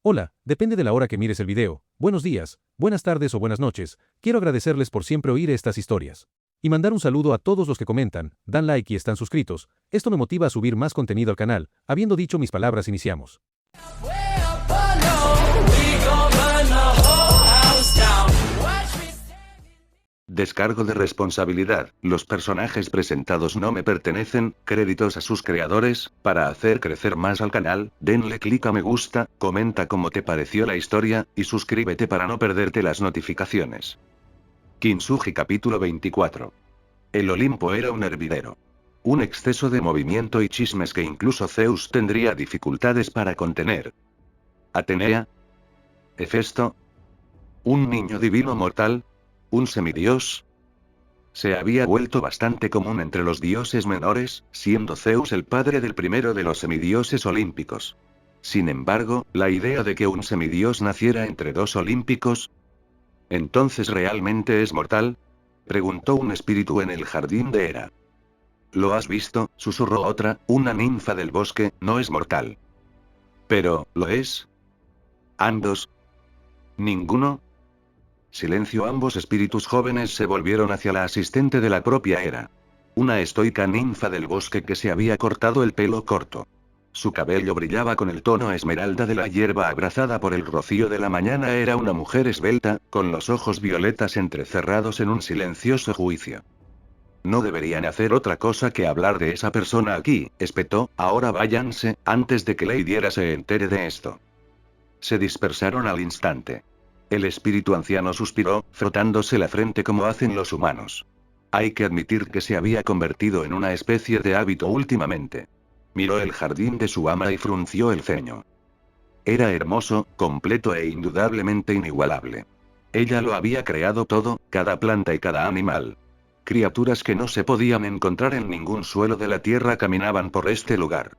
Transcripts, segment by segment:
Hola, depende de la hora que mires el video. Buenos días, buenas tardes o buenas noches. Quiero agradecerles por siempre oír estas historias. Y mandar un saludo a todos los que comentan, dan like y están suscritos. Esto me motiva a subir más contenido al canal. Habiendo dicho mis palabras, iniciamos. Descargo de responsabilidad. Los personajes presentados no me pertenecen. Créditos a sus creadores. Para hacer crecer más al canal, denle clic a me gusta, comenta cómo te pareció la historia, y suscríbete para no perderte las notificaciones. Kintsugi capítulo 24. El Olimpo era un hervidero. Un exceso de movimiento y chismes que incluso Zeus tendría dificultades para contener. Atenea. Hefesto. Un niño divino mortal. ¿Un semidios? Se había vuelto bastante común entre los dioses menores, siendo Zeus el padre del primero de los semidioses olímpicos. Sin embargo, la idea de que un semidios naciera entre dos olímpicos... ¿Entonces realmente es mortal?, preguntó un espíritu en el jardín de Hera. ¿Lo has visto?, susurró otra, una ninfa del bosque, no es mortal. ¿Pero, lo es? ¿Ambos? ¿Ninguno? Silencio. Ambos espíritus jóvenes se volvieron hacia la asistente de la propia Hera. Una estoica ninfa del bosque que se había cortado el pelo corto. Su cabello brillaba con el tono esmeralda de la hierba abrazada por el rocío de la mañana. Era una mujer esbelta, con los ojos violetas entrecerrados en un silencioso juicio. No deberían hacer otra cosa que hablar de esa persona aquí, espetó. Ahora váyanse, antes de que Lady Hera se entere de esto. Se dispersaron al instante. El espíritu anciano suspiró, frotándose la frente como hacen los humanos. Hay que admitir que se había convertido en una especie de hábito últimamente. Miró el jardín de su ama y frunció el ceño. Era hermoso, completo e indudablemente inigualable. Ella lo había creado todo, cada planta y cada animal. Criaturas que no se podían encontrar en ningún suelo de la tierra caminaban por este lugar.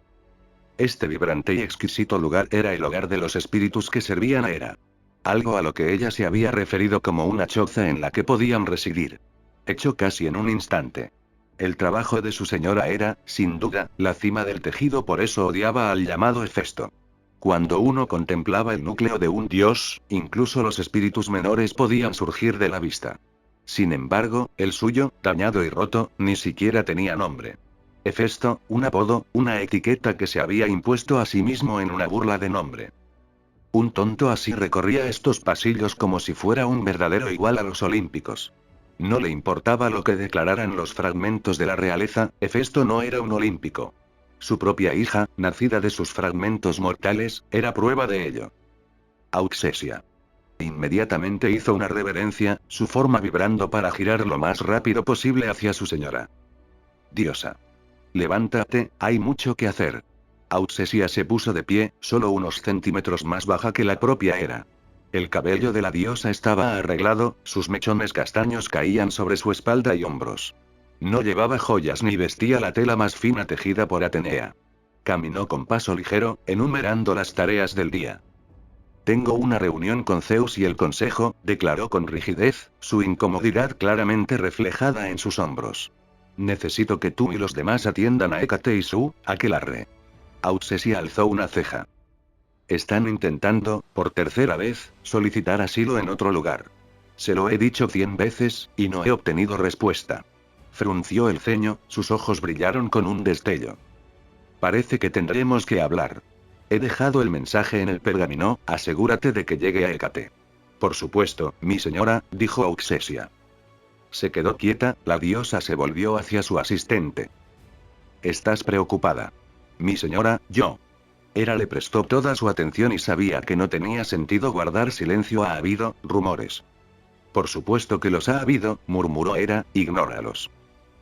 Este vibrante y exquisito lugar era el hogar de los espíritus que servían a Hera. Algo a lo que ella se había referido como una choza en la que podían residir. Hecho casi en un instante. El trabajo de su señora era, sin duda, la cima del tejido, por eso odiaba al llamado Hefesto. Cuando uno contemplaba el núcleo de un dios, incluso los espíritus menores podían surgir de la vista. Sin embargo, el suyo, dañado y roto, ni siquiera tenía nombre. Hefesto, un apodo, una etiqueta que se había impuesto a sí mismo en una burla de nombre. Un tonto así recorría estos pasillos como si fuera un verdadero igual a los olímpicos. No le importaba lo que declararan los fragmentos de la realeza, Hefesto no era un olímpico. Su propia hija, nacida de sus fragmentos mortales, era prueba de ello. Auxesia. Inmediatamente hizo una reverencia, su forma vibrando para girar lo más rápido posible hacia su señora. Diosa. Levántate, hay mucho que hacer. Auxesia se puso de pie, solo unos centímetros más baja que la propia Hera. El cabello de la diosa estaba arreglado, sus mechones castaños caían sobre su espalda y hombros. No llevaba joyas ni vestía la tela más fina tejida por Atenea. Caminó con paso ligero, enumerando las tareas del día. Tengo una reunión con Zeus y el consejo, declaró con rigidez, su incomodidad claramente reflejada en sus hombros. Necesito que tú y los demás atiendan a Hécate y su aquelarre. Auxesia alzó una ceja. Están intentando, por tercera vez, solicitar asilo en otro lugar. Se lo he dicho 100 veces, y no he obtenido respuesta. Frunció el ceño, sus ojos brillaron con un destello. Parece que tendremos que hablar. He dejado el mensaje en el pergamino, asegúrate de que llegue a Hécate. Por supuesto, mi señora, dijo Auxesia. Se quedó quieta, la diosa se volvió hacia su asistente. ¿Estás preocupada? Mi señora, yo. Hera le prestó toda su atención y sabía que no tenía sentido guardar silencio. Ha habido rumores. Por supuesto que los ha habido, murmuró Hera, ignóralos.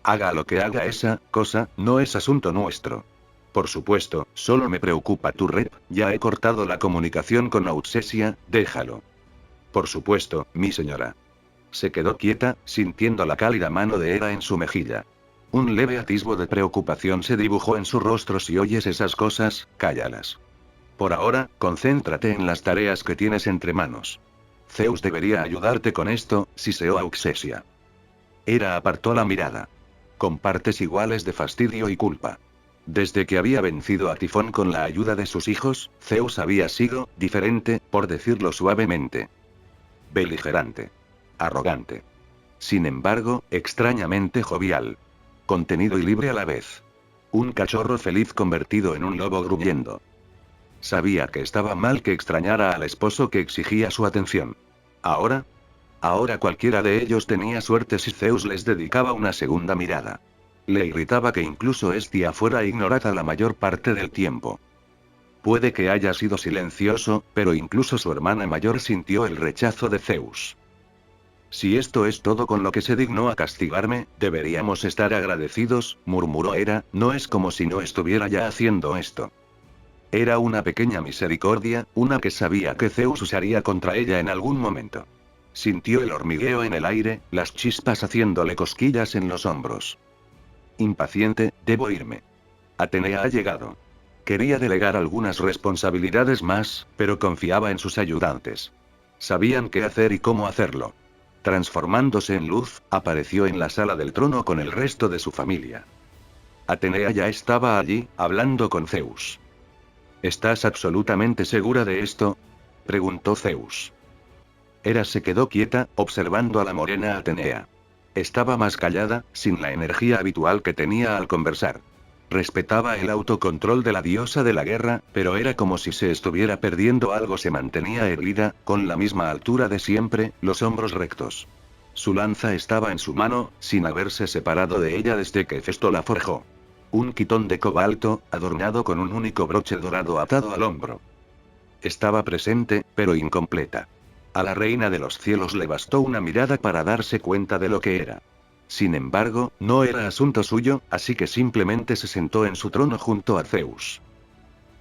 Haga lo que haga esa cosa, no es asunto nuestro. Por supuesto, solo me preocupa tu rep, ya he cortado la comunicación con Auxesia, déjalo. Por supuesto, mi señora. Se quedó quieta, sintiendo la cálida mano de Hera en su mejilla. Un leve atisbo de preocupación se dibujó en su rostro. Si oyes esas cosas, cállalas. Por ahora, concéntrate en las tareas que tienes entre manos. Zeus debería ayudarte con esto, siseó Auxesia. Hera apartó la mirada. Con partes iguales de fastidio y culpa. Desde que había vencido a Tifón con la ayuda de sus hijos, Zeus había sido diferente, por decirlo suavemente. Beligerante. Arrogante. Sin embargo, extrañamente jovial. Contenido y libre a la vez. Un cachorro feliz convertido en un lobo gruñendo. Sabía que estaba mal que extrañara al esposo que exigía su atención. Ahora cualquiera de ellos tenía suerte si Zeus les dedicaba una segunda mirada. Le irritaba que incluso Hestia fuera ignorada la mayor parte del tiempo. Puede que haya sido silencioso, pero incluso su hermana mayor sintió el rechazo de Zeus. Si esto es todo con lo que se dignó a castigarme, deberíamos estar agradecidos, murmuró Hera, no es como si no estuviera ya haciendo esto. Era una pequeña misericordia, una que sabía que Zeus usaría contra ella en algún momento. Sintió el hormigueo en el aire, las chispas haciéndole cosquillas en los hombros. Impaciente, debo irme. Atenea ha llegado. Quería delegar algunas responsabilidades más, pero confiaba en sus ayudantes. Sabían qué hacer y cómo hacerlo. Transformándose en luz, apareció en la sala del trono con el resto de su familia. Atenea ya estaba allí, hablando con Zeus. ¿Estás absolutamente segura de esto?, preguntó Zeus. Hera se quedó quieta, observando a la morena Atenea. Estaba más callada, sin la energía habitual que tenía al conversar. Respetaba el autocontrol de la diosa de la guerra, pero era como si se estuviera perdiendo algo. Se mantenía erguida, con la misma altura de siempre, los hombros rectos. Su lanza estaba en su mano, sin haberse separado de ella desde que Festo la forjó. Un quitón de cobalto, adornado con un único broche dorado atado al hombro. Estaba presente, pero incompleta. A la reina de los cielos le bastó una mirada para darse cuenta de lo que era. Sin embargo, no era asunto suyo, así que simplemente se sentó en su trono junto a Zeus.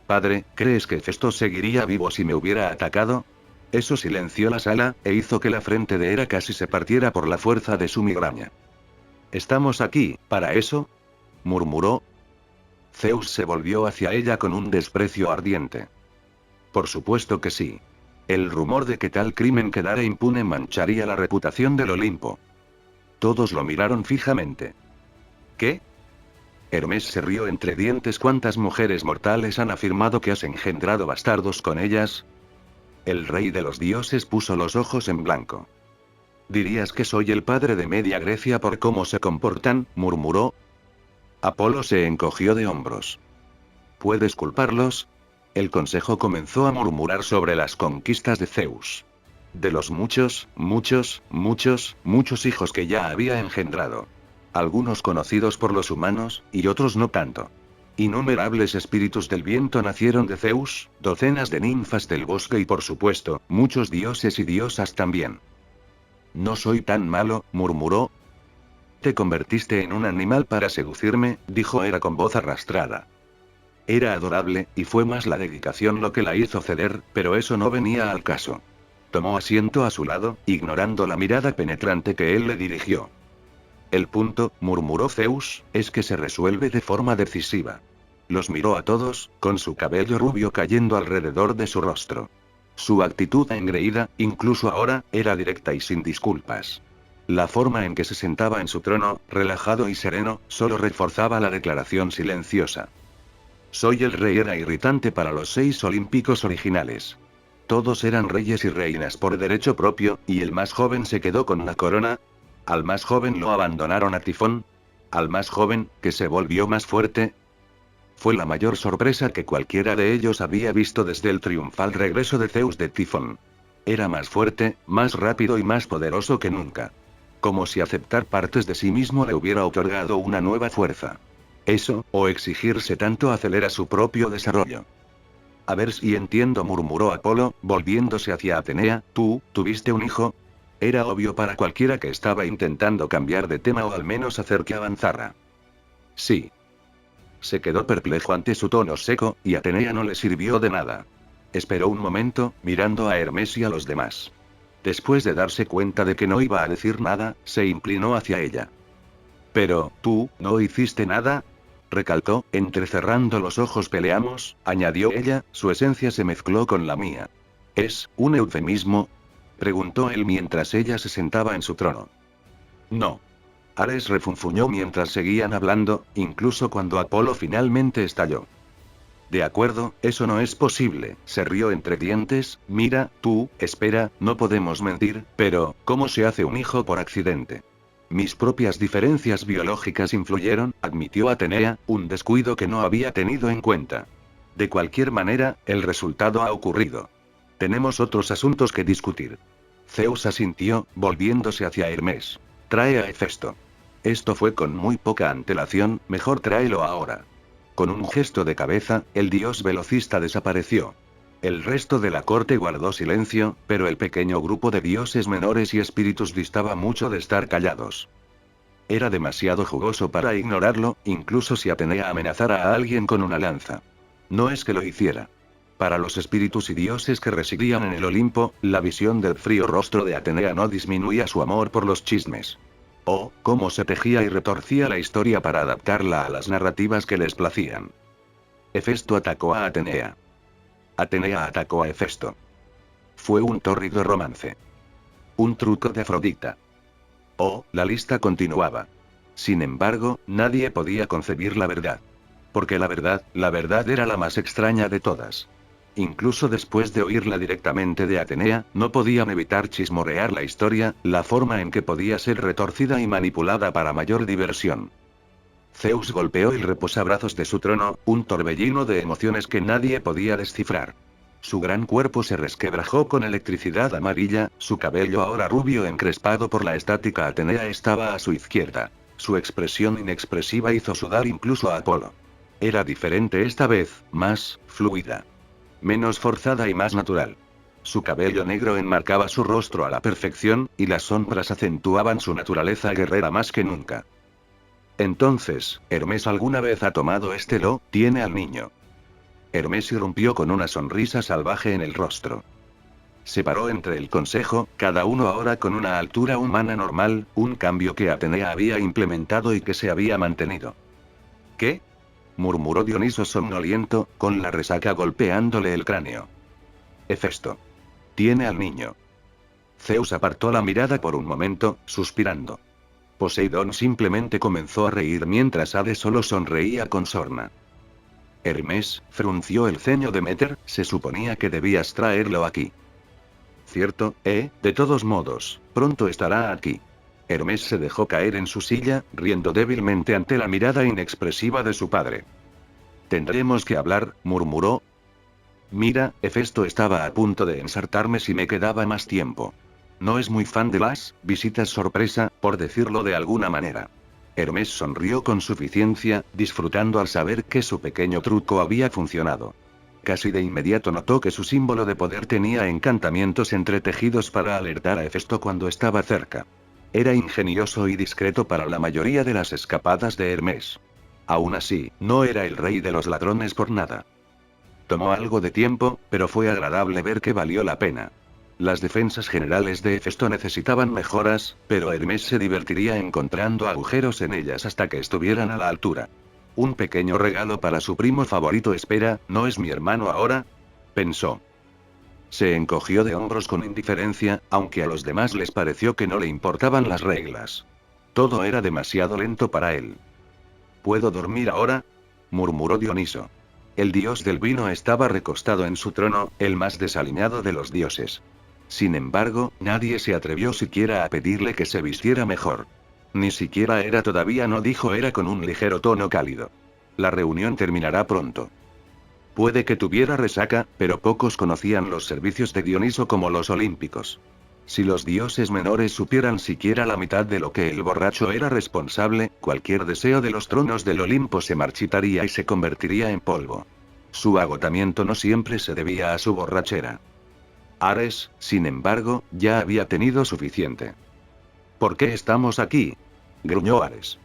Padre, ¿crees que Festo seguiría vivo si me hubiera atacado? Eso silenció la sala, e hizo que la frente de Hera casi se partiera por la fuerza de su migraña. ¿Estamos aquí, para eso?, murmuró. Zeus se volvió hacia ella con un desprecio ardiente. Por supuesto que sí. El rumor de que tal crimen quedara impune mancharía la reputación del Olimpo. Todos lo miraron fijamente. ¿Qué? Hermes se rió entre dientes. ¿Cuántas mujeres mortales han afirmado que has engendrado bastardos con ellas? El rey de los dioses puso los ojos en blanco. ¿Dirías que soy el padre de media Grecia por cómo se comportan?, murmuró. Apolo se encogió de hombros. ¿Puedes culparlos? El consejo comenzó a murmurar sobre las conquistas de Zeus. De los muchos hijos que ya había engendrado. Algunos conocidos por los humanos, y otros no tanto. Innumerables espíritus del viento nacieron de Zeus, docenas de ninfas del bosque y por supuesto, muchos dioses y diosas también. No soy tan malo, murmuró. Te convertiste en un animal para seducirme, dijo Hera con voz arrastrada. Era adorable, y fue más la dedicación lo que la hizo ceder, pero eso no venía al caso. Tomó asiento a su lado, ignorando la mirada penetrante que él le dirigió. El punto, murmuró Zeus, es que se resuelve de forma decisiva. Los miró a todos, con su cabello rubio cayendo alrededor de su rostro. Su actitud engreída, incluso ahora, era directa y sin disculpas. La forma en que se sentaba en su trono, relajado y sereno, solo reforzaba la declaración silenciosa. Soy el rey. Era irritante para los 6 olímpicos originales. Todos eran reyes y reinas por derecho propio, y el más joven se quedó con la corona. Al más joven lo abandonaron a Tifón. Al más joven, que se volvió más fuerte. Fue la mayor sorpresa que cualquiera de ellos había visto desde el triunfal regreso de Zeus de Tifón. Era más fuerte, más rápido y más poderoso que nunca. Como si aceptar partes de sí mismo le hubiera otorgado una nueva fuerza. Eso, o exigirse tanto, acelera su propio desarrollo. A ver si entiendo, murmuró Apolo, volviéndose hacia Atenea. ¿Tú, tuviste un hijo? Era obvio para cualquiera que estaba intentando cambiar de tema o al menos hacer que avanzara. Sí. Se quedó perplejo ante su tono seco, y Atenea no le sirvió de nada. Esperó un momento, mirando a Hermes y a los demás. Después de darse cuenta de que no iba a decir nada, se inclinó hacia ella. Pero, ¿tú, no hiciste nada?, recalcó, entrecerrando los ojos. Peleamos, añadió ella, su esencia se mezcló con la mía. ¿Es un eufemismo?, preguntó él mientras ella se sentaba en su trono. No. Ares refunfuñó mientras seguían hablando, incluso cuando Apolo finalmente estalló. De acuerdo, eso no es posible, se rió entre dientes. Mira, tú, espera, no podemos mentir, pero, ¿cómo se hace un hijo por accidente? Mis propias diferencias biológicas influyeron, admitió Atenea, un descuido que no había tenido en cuenta. De cualquier manera, el resultado ha ocurrido. Tenemos otros asuntos que discutir. Zeus asintió, volviéndose hacia Hermes. Trae a Hefesto. Esto fue con muy poca antelación, mejor tráelo ahora. Con un gesto de cabeza, el dios velocista desapareció. El resto de la corte guardó silencio, pero el pequeño grupo de dioses menores y espíritus distaba mucho de estar callados. Era demasiado jugoso para ignorarlo, incluso si Atenea amenazara a alguien con una lanza. No es que lo hiciera. Para los espíritus y dioses que residían en el Olimpo, la visión del frío rostro de Atenea no disminuía su amor por los chismes. Oh, cómo se tejía y retorcía la historia para adaptarla a las narrativas que les placían. Hefesto atacó a Atenea. Atenea atacó a Hefesto. Fue un tórrido romance. Un truco de Afrodita. Oh, la lista continuaba. Sin embargo, nadie podía concebir la verdad. Porque la verdad era la más extraña de todas. Incluso después de oírla directamente de Atenea, no podían evitar chismorrear la historia, la forma en que podía ser retorcida y manipulada para mayor diversión. Zeus golpeó el reposabrazos de su trono, un torbellino de emociones que nadie podía descifrar. Su gran cuerpo se resquebrajó con electricidad amarilla, su cabello ahora rubio encrespado por la estática Atenea estaba a su izquierda. Su expresión inexpresiva hizo sudar incluso a Apolo. Era diferente esta vez, más fluida. Menos forzada y más natural. Su cabello negro enmarcaba su rostro a la perfección, y las sombras acentuaban su naturaleza guerrera más que nunca. Entonces, ¿Hermes alguna vez ha tomado este lo? Tiene al niño. Hermes irrumpió con una sonrisa salvaje en el rostro. Se paró entre el consejo, cada uno ahora con una altura humana normal, un cambio que Atenea había implementado y que se había mantenido. ¿Qué? Murmuró Dioniso somnoliento, con la resaca golpeándole el cráneo. Hefesto. Tiene al niño. Zeus apartó la mirada por un momento, suspirando. Poseidón simplemente comenzó a reír mientras Hades solo sonreía con sorna. Hermes, frunció el ceño Deméter, se suponía que debías traerlo aquí. Cierto, de todos modos, pronto estará aquí. Hermes se dejó caer en su silla, riendo débilmente ante la mirada inexpresiva de su padre. Tendremos que hablar, murmuró. Mira, Hefesto estaba a punto de ensartarme si me quedaba más tiempo. No es muy fan de las visitas sorpresa, por decirlo de alguna manera. Hermes sonrió con suficiencia, disfrutando al saber que su pequeño truco había funcionado. Casi de inmediato notó que su símbolo de poder tenía encantamientos entretejidos para alertar a Hefesto cuando estaba cerca. Era ingenioso y discreto para la mayoría de las escapadas de Hermes. Aún así, no era el rey de los ladrones por nada. Tomó algo de tiempo, pero fue agradable ver que valió la pena. Las defensas generales de Hefesto necesitaban mejoras, pero Hermes se divertiría encontrando agujeros en ellas hasta que estuvieran a la altura. Un pequeño regalo para su primo favorito. Espera, ¿no es mi hermano ahora? Pensó. Se encogió de hombros con indiferencia, aunque a los demás les pareció que no le importaban las reglas. Todo era demasiado lento para él. ¿Puedo dormir ahora? Murmuró Dioniso. El dios del vino estaba recostado en su trono, el más desaliñado de los dioses. Sin embargo, nadie se atrevió siquiera a pedirle que se vistiera mejor. Ni siquiera era todavía, no dijo, era con un ligero tono cálido. La reunión terminará pronto. Puede que tuviera resaca, pero pocos conocían los servicios de Dioniso como los olímpicos. Si los dioses menores supieran siquiera la mitad de lo que el borracho era responsable, cualquier deseo de los tronos del Olimpo se marchitaría y se convertiría en polvo. Su agotamiento no siempre se debía a su borrachera. Ares, sin embargo, ya había tenido suficiente. ¿Por qué estamos aquí? Gruñó Ares.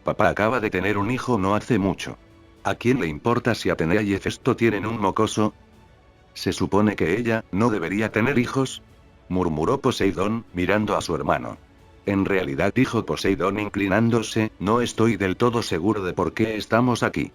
Papá acaba de tener un hijo no hace mucho. ¿A quién le importa si Atenea y Hefesto tienen un mocoso? ¿Se supone que ella no debería tener hijos? Murmuró Poseidón, mirando a su hermano. En realidad, dijo Poseidón inclinándose, no estoy del todo seguro de por qué estamos aquí.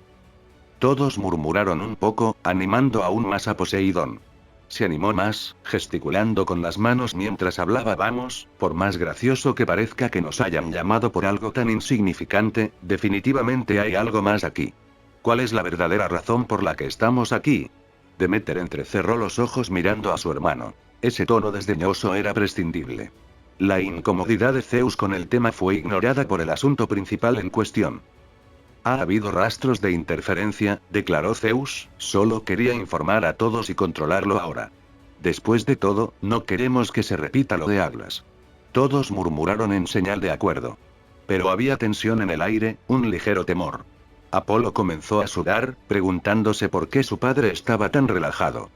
Todos murmuraron un poco, animando aún más a Poseidón. Se animó más, gesticulando con las manos mientras hablaba. Vamos, por más gracioso que parezca que nos hayan llamado por algo tan insignificante, definitivamente hay algo más aquí. ¿Cuál es la verdadera razón por la que estamos aquí? Demeter entrecerró los ojos mirando a su hermano. Ese tono desdeñoso era prescindible. La incomodidad de Zeus con el tema fue ignorada por el asunto principal en cuestión. Ha habido rastros de interferencia, declaró Zeus, solo quería informar a todos y controlarlo ahora. Después de todo, no queremos que se repita lo de Atlas. Todos murmuraron en señal de acuerdo. Pero había tensión en el aire, un ligero temor. Apolo comenzó a sudar, preguntándose por qué su padre estaba tan relajado.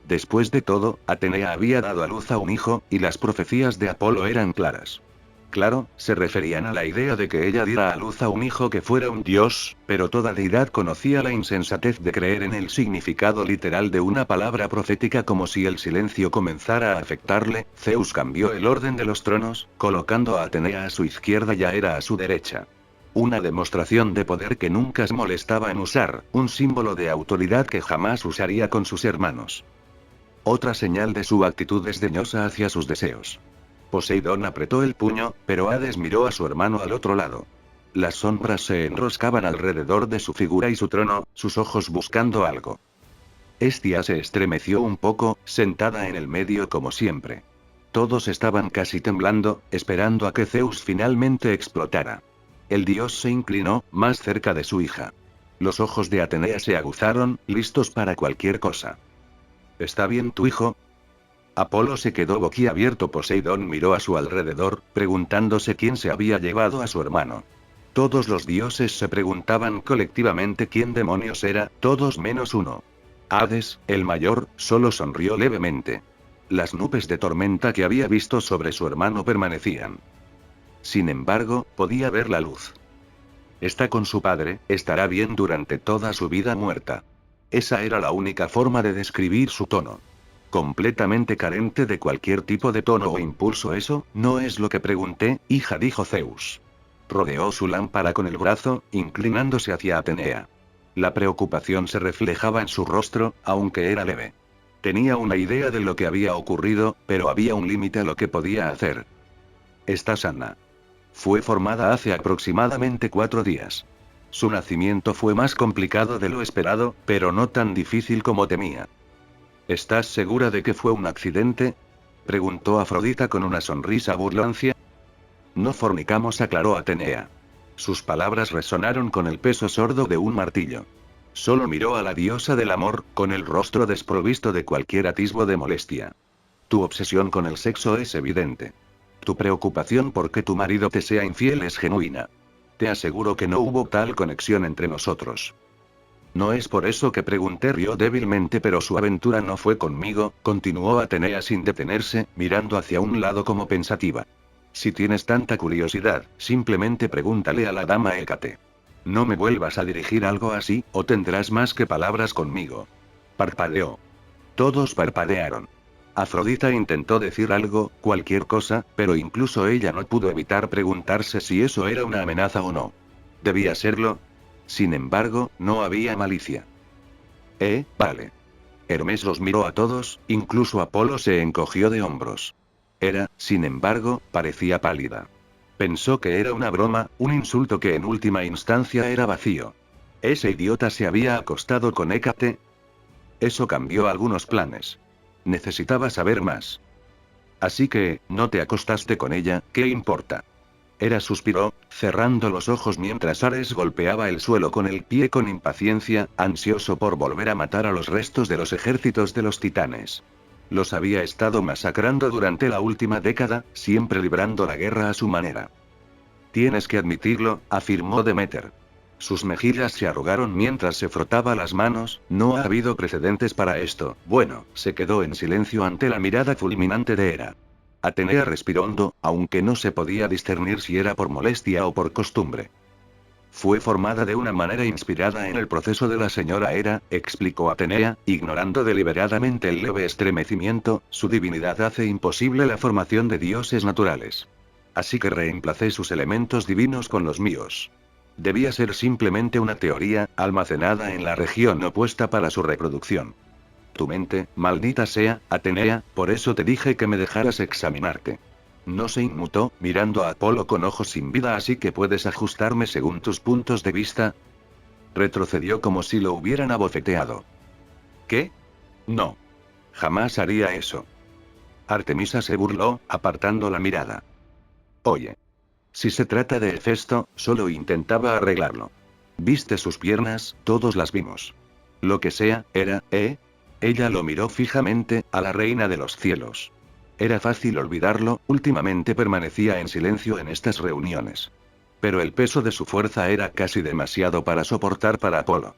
Después de todo, Atenea había dado a luz a un hijo, y las profecías de Apolo eran claras. Claro, se referían a la idea de que ella diera a luz a un hijo que fuera un dios, pero toda deidad conocía la insensatez de creer en el significado literal de una palabra profética. Como si el silencio comenzara a afectarle, Zeus cambió el orden de los tronos, colocando a Atenea a su izquierda y a Hera a su derecha. Una demostración de poder que nunca se molestaba en usar, un símbolo de autoridad que jamás usaría con sus hermanos. Otra señal de su actitud desdeñosa hacia sus deseos. Poseidón apretó el puño, pero Hades miró a su hermano al otro lado. Las sombras se enroscaban alrededor de su figura y su trono, sus ojos buscando algo. Hestia se estremeció un poco, sentada en el medio como siempre. Todos estaban casi temblando, esperando a que Zeus finalmente explotara. El dios se inclinó, más cerca de su hija. Los ojos de Atenea se aguzaron, listos para cualquier cosa. ¿Está bien tu hijo? Apolo se quedó boquiabierto. Poseidón miró a su alrededor, preguntándose quién se había llevado a su hermano. Todos los dioses se preguntaban colectivamente quién demonios era, todos menos uno. Hades, el mayor, solo sonrió levemente. Las nubes de tormenta que había visto sobre su hermano permanecían. Sin embargo, podía ver la luz. Está con su padre, estará bien durante toda su vida muerta. Esa era la única forma de describir su tono. Completamente carente de cualquier tipo de tono o impulso. Eso, no es lo que pregunté, hija, dijo Zeus. Rodeó su lámpara con el brazo, inclinándose hacia Atenea. La preocupación se reflejaba en su rostro, aunque era leve. Tenía una idea de lo que había ocurrido, pero había un límite a lo que podía hacer. Está sana. Fue formada hace aproximadamente 4 días. Su nacimiento fue más complicado de lo esperado, pero no tan difícil como temía. ¿Estás segura de que fue un accidente? Preguntó Afrodita con una sonrisa burlancia. No fornicamos, aclaró Atenea. Sus palabras resonaron con el peso sordo de un martillo. Solo miró a la diosa del amor, con el rostro desprovisto de cualquier atisbo de molestia. Tu obsesión con el sexo es evidente. Tu preocupación por que tu marido te sea infiel es genuina. Te aseguro que no hubo tal conexión entre nosotros. No es por eso que pregunté, rió débilmente, pero su aventura no fue conmigo, continuó Atenea sin detenerse, mirando hacia un lado como pensativa. Si tienes tanta curiosidad, simplemente pregúntale a la dama Hécate. No me vuelvas a dirigir algo así, o tendrás más que palabras conmigo. Parpadeó. Todos parpadearon. Afrodita intentó decir algo, cualquier cosa, pero incluso ella no pudo evitar preguntarse si eso era una amenaza o no. ¿Debía serlo? Sin embargo, no había malicia. Vale. Hermes los miró a todos, incluso Apolo se encogió de hombros. Hera, sin embargo, parecía pálida. Pensó que era una broma, un insulto que en última instancia era vacío. ¿Ese idiota se había acostado con Hécate? Eso cambió algunos planes. Necesitaba saber más. Así que, ¿no te acostaste con ella? ¿Qué importa? Hera suspiró, cerrando los ojos mientras Ares golpeaba el suelo con el pie con impaciencia, ansioso por volver a matar a los restos de los ejércitos de los titanes. Los había estado masacrando durante la última década, siempre librando la guerra a su manera. Tienes que admitirlo, afirmó Demeter. Sus mejillas se arrugaron mientras se frotaba las manos. No ha habido precedentes para esto. Bueno, se quedó en silencio ante la mirada fulminante de Hera. Atenea respiró hondo, aunque no se podía discernir si era por molestia o por costumbre. Fue formada de una manera inspirada en el proceso de la señora Hera, explicó Atenea, ignorando deliberadamente el leve estremecimiento. Su divinidad hace imposible la formación de dioses naturales. Así que reemplacé sus elementos divinos con los míos. Debía ser simplemente una teoría, almacenada en la región opuesta para su reproducción. Tu mente, maldita sea, Atenea, por eso te dije que me dejaras examinarte. No se inmutó, mirando a Apolo con ojos sin vida, así que puedes ajustarme según tus puntos de vista. Retrocedió como si lo hubieran abofeteado. ¿Qué? No. Jamás haría eso. Artemisa se burló, apartando la mirada. Oye. Si se trata de Hefesto, solo intentaba arreglarlo. ¿Viste sus piernas? Todos las vimos. Lo que sea, era, ¿eh? Ella lo miró fijamente, a la reina de los cielos. Era fácil olvidarlo, últimamente permanecía en silencio en estas reuniones. Pero el peso de su fuerza era casi demasiado para soportar para Apolo.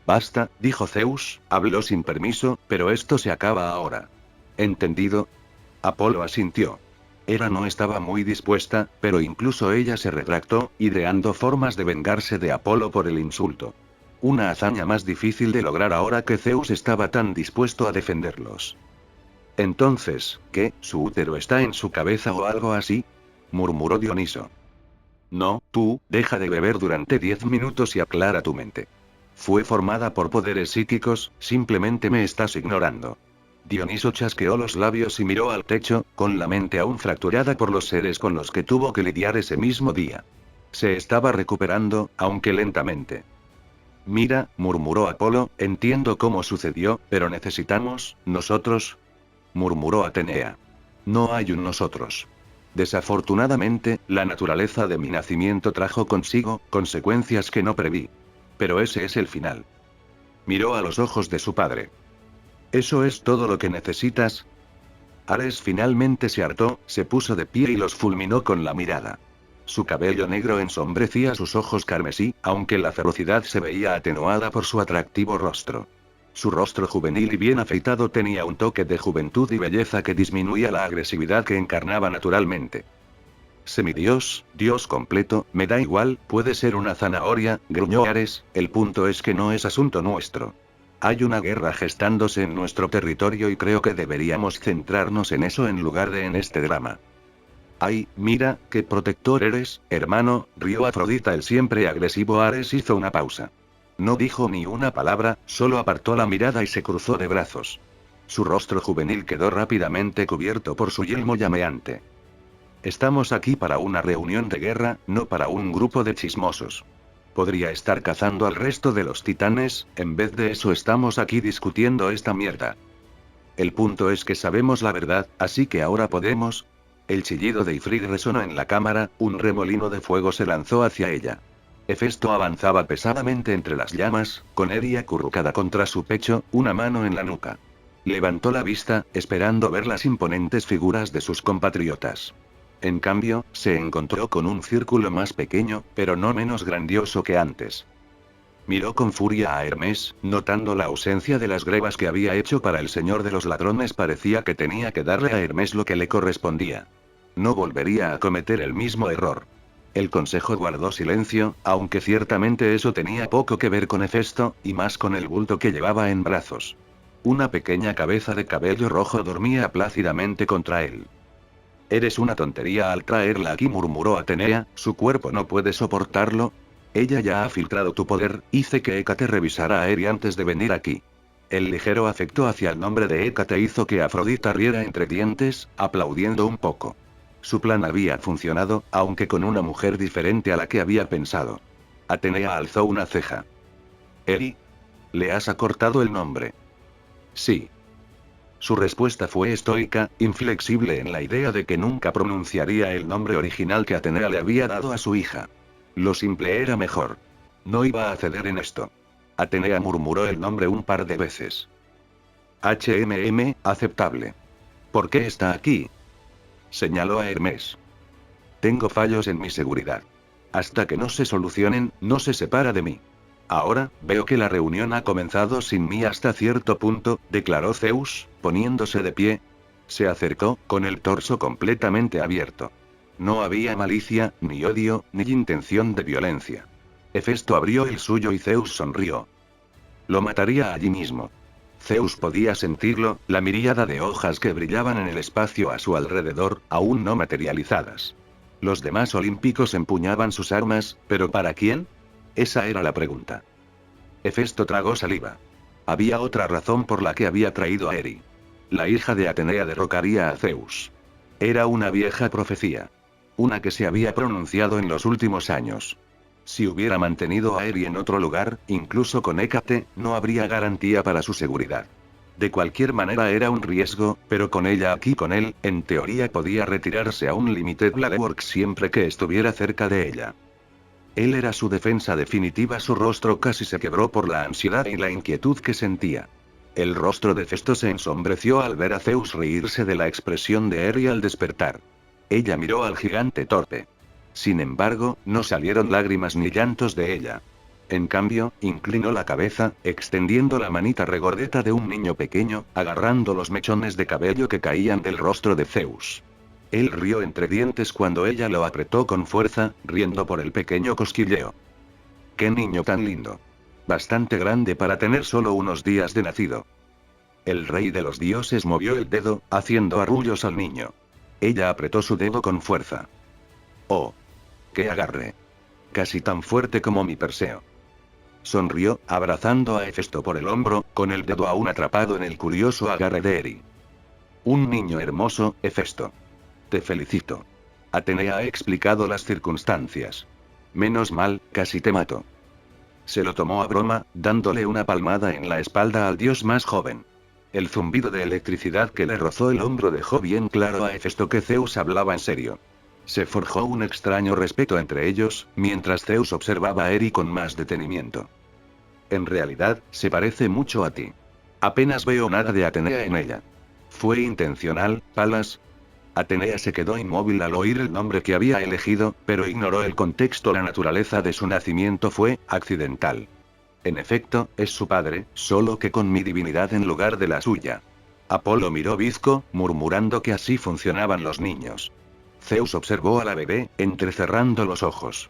Basta, dijo Zeus, habló sin permiso, pero esto se acaba ahora. ¿Entendido? Apolo asintió. Hera no estaba muy dispuesta, pero incluso ella se retractó, ideando formas de vengarse de Apolo por el insulto. Una hazaña más difícil de lograr ahora que Zeus estaba tan dispuesto a defenderlos. Entonces, ¿qué? ¿Su útero está en su cabeza o algo así? Murmuró Dioniso. No, tú, deja de beber durante 10 minutos y aclara tu mente. Fue formada por poderes psíquicos, simplemente me estás ignorando. Dioniso chasqueó los labios y miró al techo, con la mente aún fracturada por los seres con los que tuvo que lidiar ese mismo día. Se estaba recuperando, aunque lentamente. Mira, murmuró Apolo, entiendo cómo sucedió, pero necesitamos, nosotros. Murmuró Atenea. No hay un nosotros. Desafortunadamente, la naturaleza de mi nacimiento trajo consigo consecuencias que no preví. Pero ese es el final. Miró a los ojos de su padre. ¿Eso es todo lo que necesitas? Ares finalmente se hartó, se puso de pie y los fulminó con la mirada. Su cabello negro ensombrecía sus ojos carmesí, aunque la ferocidad se veía atenuada por su atractivo rostro. Su rostro juvenil y bien afeitado tenía un toque de juventud y belleza que disminuía la agresividad que encarnaba naturalmente. Semidios, dios completo, me da igual, puede ser una zanahoria, gruñó Ares, el punto es que no es asunto nuestro. Hay una guerra gestándose en nuestro territorio y creo que deberíamos centrarnos en eso en lugar de en este drama. Ay, mira, qué protector eres, hermano, rió Afrodita. El siempre agresivo Ares hizo una pausa. No dijo ni una palabra, solo apartó la mirada y se cruzó de brazos. Su rostro juvenil quedó rápidamente cubierto por su yelmo llameante. Estamos aquí para una reunión de guerra, no para un grupo de chismosos. Podría estar cazando al resto de los titanes, en vez de eso estamos aquí discutiendo esta mierda. El punto es que sabemos la verdad, así que ahora podemos. El chillido de Ifrit resonó en la cámara, un remolino de fuego se lanzó hacia ella. Hefesto avanzaba pesadamente entre las llamas, con Hera acurrucada contra su pecho, una mano en la nuca. Levantó la vista, esperando ver las imponentes figuras de sus compatriotas. En cambio, se encontró con un círculo más pequeño, pero no menos grandioso que antes. Miró con furia a Hermes, notando la ausencia de las grebas que había hecho para el señor de los ladrones. Parecía que tenía que darle a Hermes lo que le correspondía. No volvería a cometer el mismo error. El consejo guardó silencio, aunque ciertamente eso tenía poco que ver con Hefesto, y más con el bulto que llevaba en brazos. Una pequeña cabeza de cabello rojo dormía plácidamente contra él. Eres una tontería al traerla aquí, murmuró Atenea, su cuerpo no puede soportarlo. Ella ya ha filtrado tu poder, hice que Hécate revisara a Eri antes de venir aquí. El ligero afecto hacia el nombre de Hécate hizo que Afrodita riera entre dientes, aplaudiendo un poco. Su plan había funcionado, aunque con una mujer diferente a la que había pensado. Atenea alzó una ceja. Eri. ¿Le has acortado el nombre? Sí. Su respuesta fue estoica, inflexible en la idea de que nunca pronunciaría el nombre original que Atenea le había dado a su hija. Lo simple era mejor. No iba a ceder en esto. Atenea murmuró el nombre un par de veces. Aceptable. ¿Por qué está aquí? Señaló a Hermes. Tengo fallos en mi seguridad. Hasta que no se solucionen, no se separa de mí. Ahora, veo que la reunión ha comenzado sin mí hasta cierto punto, declaró Zeus, poniéndose de pie. Se acercó, con el torso completamente abierto. No había malicia, ni odio, ni intención de violencia. Hefesto abrió el suyo y Zeus sonrió. Lo mataría allí mismo. Zeus podía sentirlo, la miríada de hojas que brillaban en el espacio a su alrededor, aún no materializadas. Los demás olímpicos empuñaban sus armas, ¿pero para quién? Esa era la pregunta. Hefesto tragó saliva. Había otra razón por la que había traído a Eri. La hija de Atenea derrocaría a Zeus. Era una vieja profecía. Una que se había pronunciado en los últimos años. Si hubiera mantenido a Eri en otro lugar, incluso con Hécate, no habría garantía para su seguridad. De cualquier manera era un riesgo, pero con ella aquí con él, en teoría podía retirarse a un Limited Bladeworks siempre que estuviera cerca de ella. Él era su defensa definitiva. Su rostro casi se quebró por la ansiedad y la inquietud que sentía. El rostro de Festo se ensombreció al ver a Zeus reírse de la expresión de Eri al despertar. Ella miró al gigante torpe. Sin embargo, no salieron lágrimas ni llantos de ella. En cambio, inclinó la cabeza, extendiendo la manita regordeta de un niño pequeño, agarrando los mechones de cabello que caían del rostro de Zeus. Él rió entre dientes cuando ella lo apretó con fuerza, riendo por el pequeño cosquilleo. ¡Qué niño tan lindo! Bastante grande para tener solo unos días de nacido. El rey de los dioses movió el dedo, haciendo arrullos al niño. Ella apretó su dedo con fuerza. ¡Oh! ¡Qué agarre! Casi tan fuerte como mi Perseo. Sonrió, abrazando a Hefesto por el hombro, con el dedo aún atrapado en el curioso agarre de Eri. Un niño hermoso, Hefesto. Te felicito. Atenea ha explicado las circunstancias. Menos mal, casi te mato. Se lo tomó a broma, dándole una palmada en la espalda al dios más joven. El zumbido de electricidad que le rozó el hombro dejó bien claro a Hefesto que Zeus hablaba en serio. Se forjó un extraño respeto entre ellos, mientras Zeus observaba a Eri con más detenimiento. En realidad, se parece mucho a ti. Apenas veo nada de Atenea en ella. ¿Fue intencional, Palas? Atenea se quedó inmóvil al oír el nombre que había elegido, pero ignoró el contexto. La naturaleza de su nacimiento fue accidental. En efecto, es su padre, solo que con mi divinidad en lugar de la suya. Apolo miró bizco, murmurando que así funcionaban los niños. Zeus observó a la bebé, entrecerrando los ojos.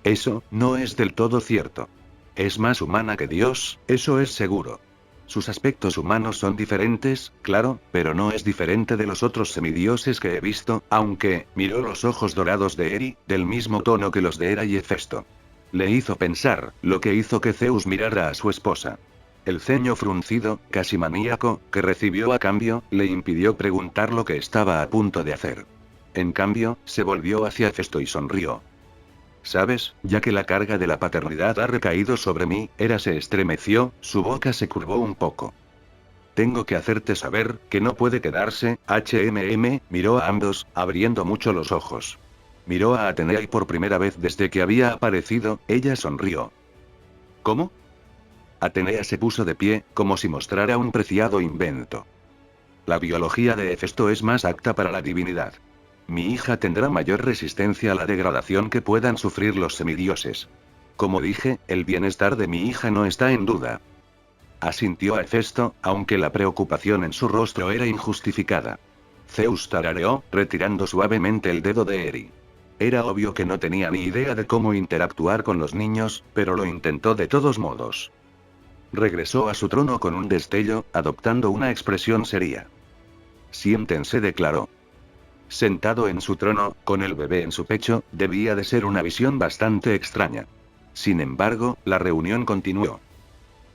Eso no es del todo cierto. Es más humana que Dios, eso es seguro. Sus aspectos humanos son diferentes, claro, pero no es diferente de los otros semidioses que he visto, aunque, miró los ojos dorados de Eri, del mismo tono que los de Hera y Hefesto. Le hizo pensar, lo que hizo que Zeus mirara a su esposa. El ceño fruncido, casi maníaco, que recibió a cambio, le impidió preguntar lo que estaba a punto de hacer. En cambio, se volvió hacia Hefesto y sonrió. ¿Sabes? Ya que la carga de la paternidad ha recaído sobre mí, Hera se estremeció, su boca se curvó un poco. Tengo que hacerte saber, que no puede quedarse. Miró a ambos, abriendo mucho los ojos. Miró a Atenea y por primera vez desde que había aparecido, ella sonrió. ¿Cómo? Atenea se puso de pie, como si mostrara un preciado invento. La biología de Hefesto es más apta para la divinidad. Mi hija tendrá mayor resistencia a la degradación que puedan sufrir los semidioses. Como dije, el bienestar de mi hija no está en duda. Asintió a Hefesto, aunque la preocupación en su rostro era injustificada. Zeus tarareó, retirando suavemente el dedo de Eri. Era obvio que no tenía ni idea de cómo interactuar con los niños, pero lo intentó de todos modos. Regresó a su trono con un destello, adoptando una expresión seria. Siéntense, declaró. Sentado en su trono, con el bebé en su pecho, debía de ser una visión bastante extraña. Sin embargo, la reunión continuó.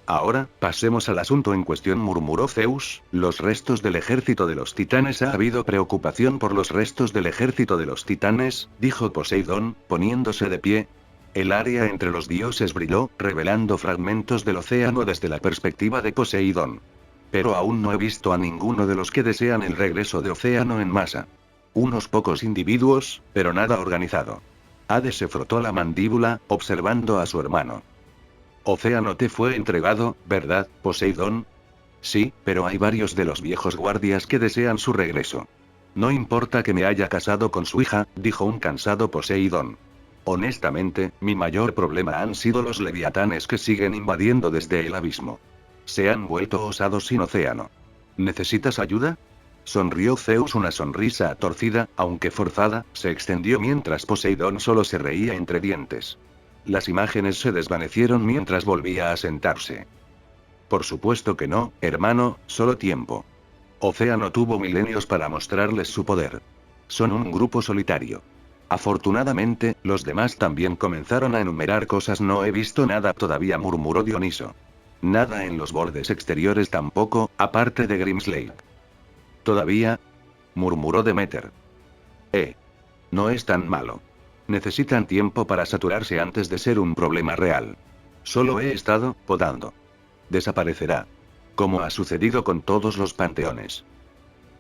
Ahora, pasemos al asunto en cuestión, murmuró Zeus. Los restos del ejército de los titanes. ¿Ha habido preocupación por los restos del ejército de los titanes?, dijo Poseidón, poniéndose de pie. El área entre los dioses brilló, revelando fragmentos del océano desde la perspectiva de Poseidón. Pero aún no he visto a ninguno de los que desean el regreso de océano en masa. Unos pocos individuos, pero nada organizado. Hades se frotó la mandíbula, observando a su hermano. Océano te fue entregado, ¿verdad, Poseidón? Sí, pero hay varios de los viejos guardias que desean su regreso. No importa que me haya casado con su hija, dijo un cansado Poseidón. Honestamente, mi mayor problema han sido los leviatanes que siguen invadiendo desde el abismo. Se han vuelto osados sin océano. ¿Necesitas ayuda? Sonrió Zeus, una sonrisa torcida, aunque forzada, se extendió mientras Poseidón solo se reía entre dientes. Las imágenes se desvanecieron mientras volvía a sentarse. Por supuesto que no, hermano, solo tiempo. Océano tuvo milenios para mostrarles su poder. Son un grupo solitario. Afortunadamente, los demás también comenzaron a enumerar cosas. No he visto nada todavía, murmuró Dioniso. Nada en los bordes exteriores tampoco, aparte de Grimslake. ¿Todavía? Murmuró Demeter. No es tan malo. Necesitan tiempo para saturarse antes de ser un problema real. Solo he estado podando. Desaparecerá. Como ha sucedido con todos los panteones.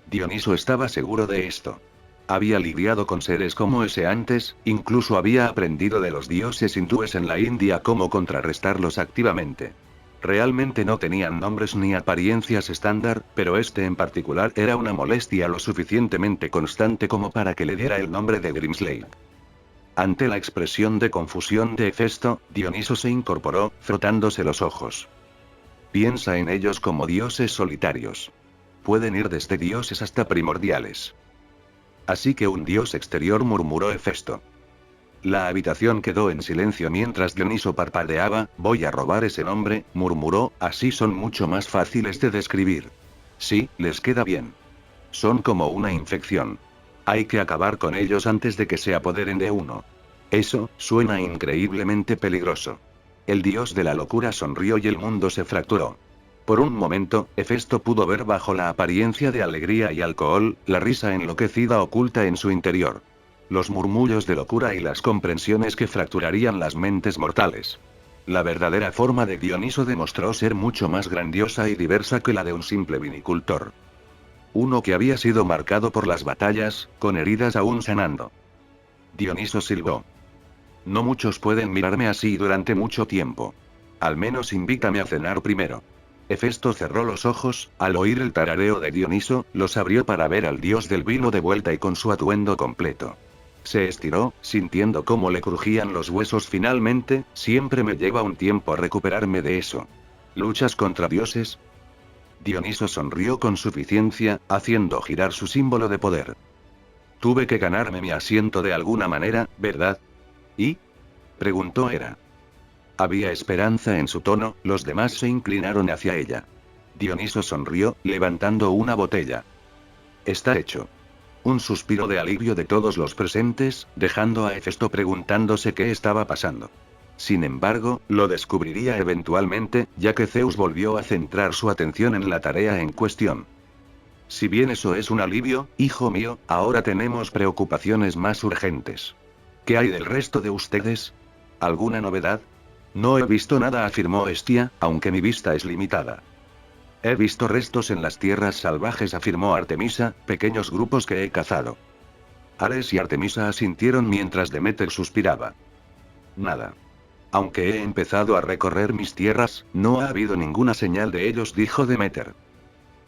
Dioniso estaba seguro de esto. Había lidiado con seres como ese antes, incluso había aprendido de los dioses hindúes en la India cómo contrarrestarlos activamente. Realmente no tenían nombres ni apariencias estándar, pero este en particular era una molestia lo suficientemente constante como para que le diera el nombre de Grimslake. Ante la expresión de confusión de Hefesto, Dioniso se incorporó, frotándose los ojos. Piensa en ellos como dioses solitarios. Pueden ir desde dioses hasta primordiales. Así que un dios exterior, murmuró Hefesto. La habitación quedó en silencio mientras Dioniso parpadeaba. Voy a robar ese nombre, murmuró, así son mucho más fáciles de describir. Sí, les queda bien. Son como una infección. Hay que acabar con ellos antes de que se apoderen de uno. Eso suena increíblemente peligroso. El dios de la locura sonrió y el mundo se fracturó. Por un momento, Hefesto pudo ver bajo la apariencia de alegría y alcohol, la risa enloquecida oculta en su interior. Los murmullos de locura y las comprensiones que fracturarían las mentes mortales. La verdadera forma de Dioniso demostró ser mucho más grandiosa y diversa que la de un simple vinicultor. Uno que había sido marcado por las batallas, con heridas aún sanando. Dioniso silbó. No muchos pueden mirarme así durante mucho tiempo. Al menos invítame a cenar primero. Hefesto cerró los ojos, al oír el tarareo de Dioniso, los abrió para ver al dios del vino de vuelta y con su atuendo completo. Se estiró, sintiendo cómo le crujían los huesos finalmente. Siempre me lleva un tiempo recuperarme de eso. ¿Luchas contra dioses? Dioniso sonrió con suficiencia, haciendo girar su símbolo de poder. Tuve que ganarme mi asiento de alguna manera, ¿verdad? ¿Y? Preguntó Hera. Había esperanza en su tono, los demás se inclinaron hacia ella. Dioniso sonrió, levantando una botella. Está hecho. Un suspiro de alivio de todos los presentes, dejando a Hefesto preguntándose qué estaba pasando. Sin embargo, lo descubriría eventualmente, ya que Zeus volvió a centrar su atención en la tarea en cuestión. Si bien eso es un alivio, hijo mío, ahora tenemos preocupaciones más urgentes. ¿Qué hay del resto de ustedes? ¿Alguna novedad? No he visto nada, afirmó Hestia, aunque mi vista es limitada. He visto restos en las tierras salvajes, afirmó Artemisa, pequeños grupos que he cazado. Ares y Artemisa asintieron mientras Demeter suspiraba. Nada. Aunque he empezado a recorrer mis tierras, no ha habido ninguna señal de ellos, dijo Demeter.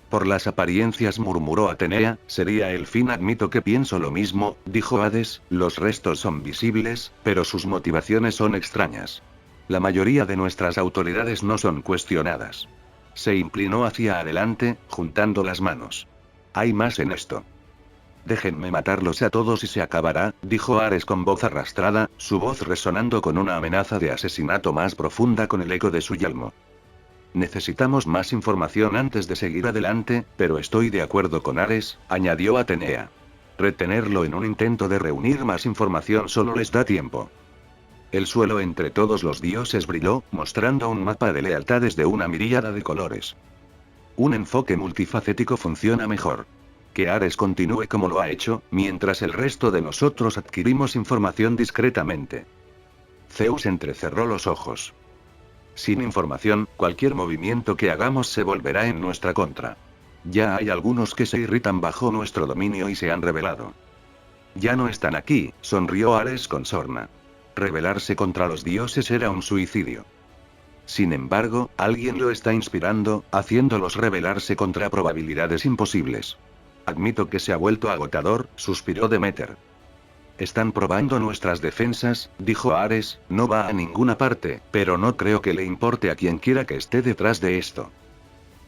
Por las apariencias, murmuró Atenea, sería el fin. Admito que pienso lo mismo, dijo Hades, los restos son visibles, pero sus motivaciones son extrañas. La mayoría de nuestras autoridades no son cuestionadas. Se inclinó hacia adelante, juntando las manos. Hay más en esto. Déjenme matarlos a todos y se acabará, dijo Ares con voz arrastrada, su voz resonando con una amenaza de asesinato más profunda con el eco de su yelmo. Necesitamos más información antes de seguir adelante, pero estoy de acuerdo con Ares, añadió Atenea. Retenerlo en un intento de reunir más información solo les da tiempo. El suelo entre todos los dioses brilló, mostrando un mapa de lealtades de una miríada de colores. Un enfoque multifacético funciona mejor. Que Ares continúe como lo ha hecho, mientras el resto de nosotros adquirimos información discretamente. Zeus entrecerró los ojos. Sin información, cualquier movimiento que hagamos se volverá en nuestra contra. Ya hay algunos que se irritan bajo nuestro dominio y se han rebelado. Ya no están aquí, sonrió Ares con sorna. Rebelarse contra los dioses era un suicidio. Sin embargo, alguien lo está inspirando, haciéndolos rebelarse contra probabilidades imposibles. Admito que se ha vuelto agotador, suspiró Demeter. Están probando nuestras defensas, dijo Ares, no va a ninguna parte, pero no creo que le importe a quien quiera que esté detrás de esto.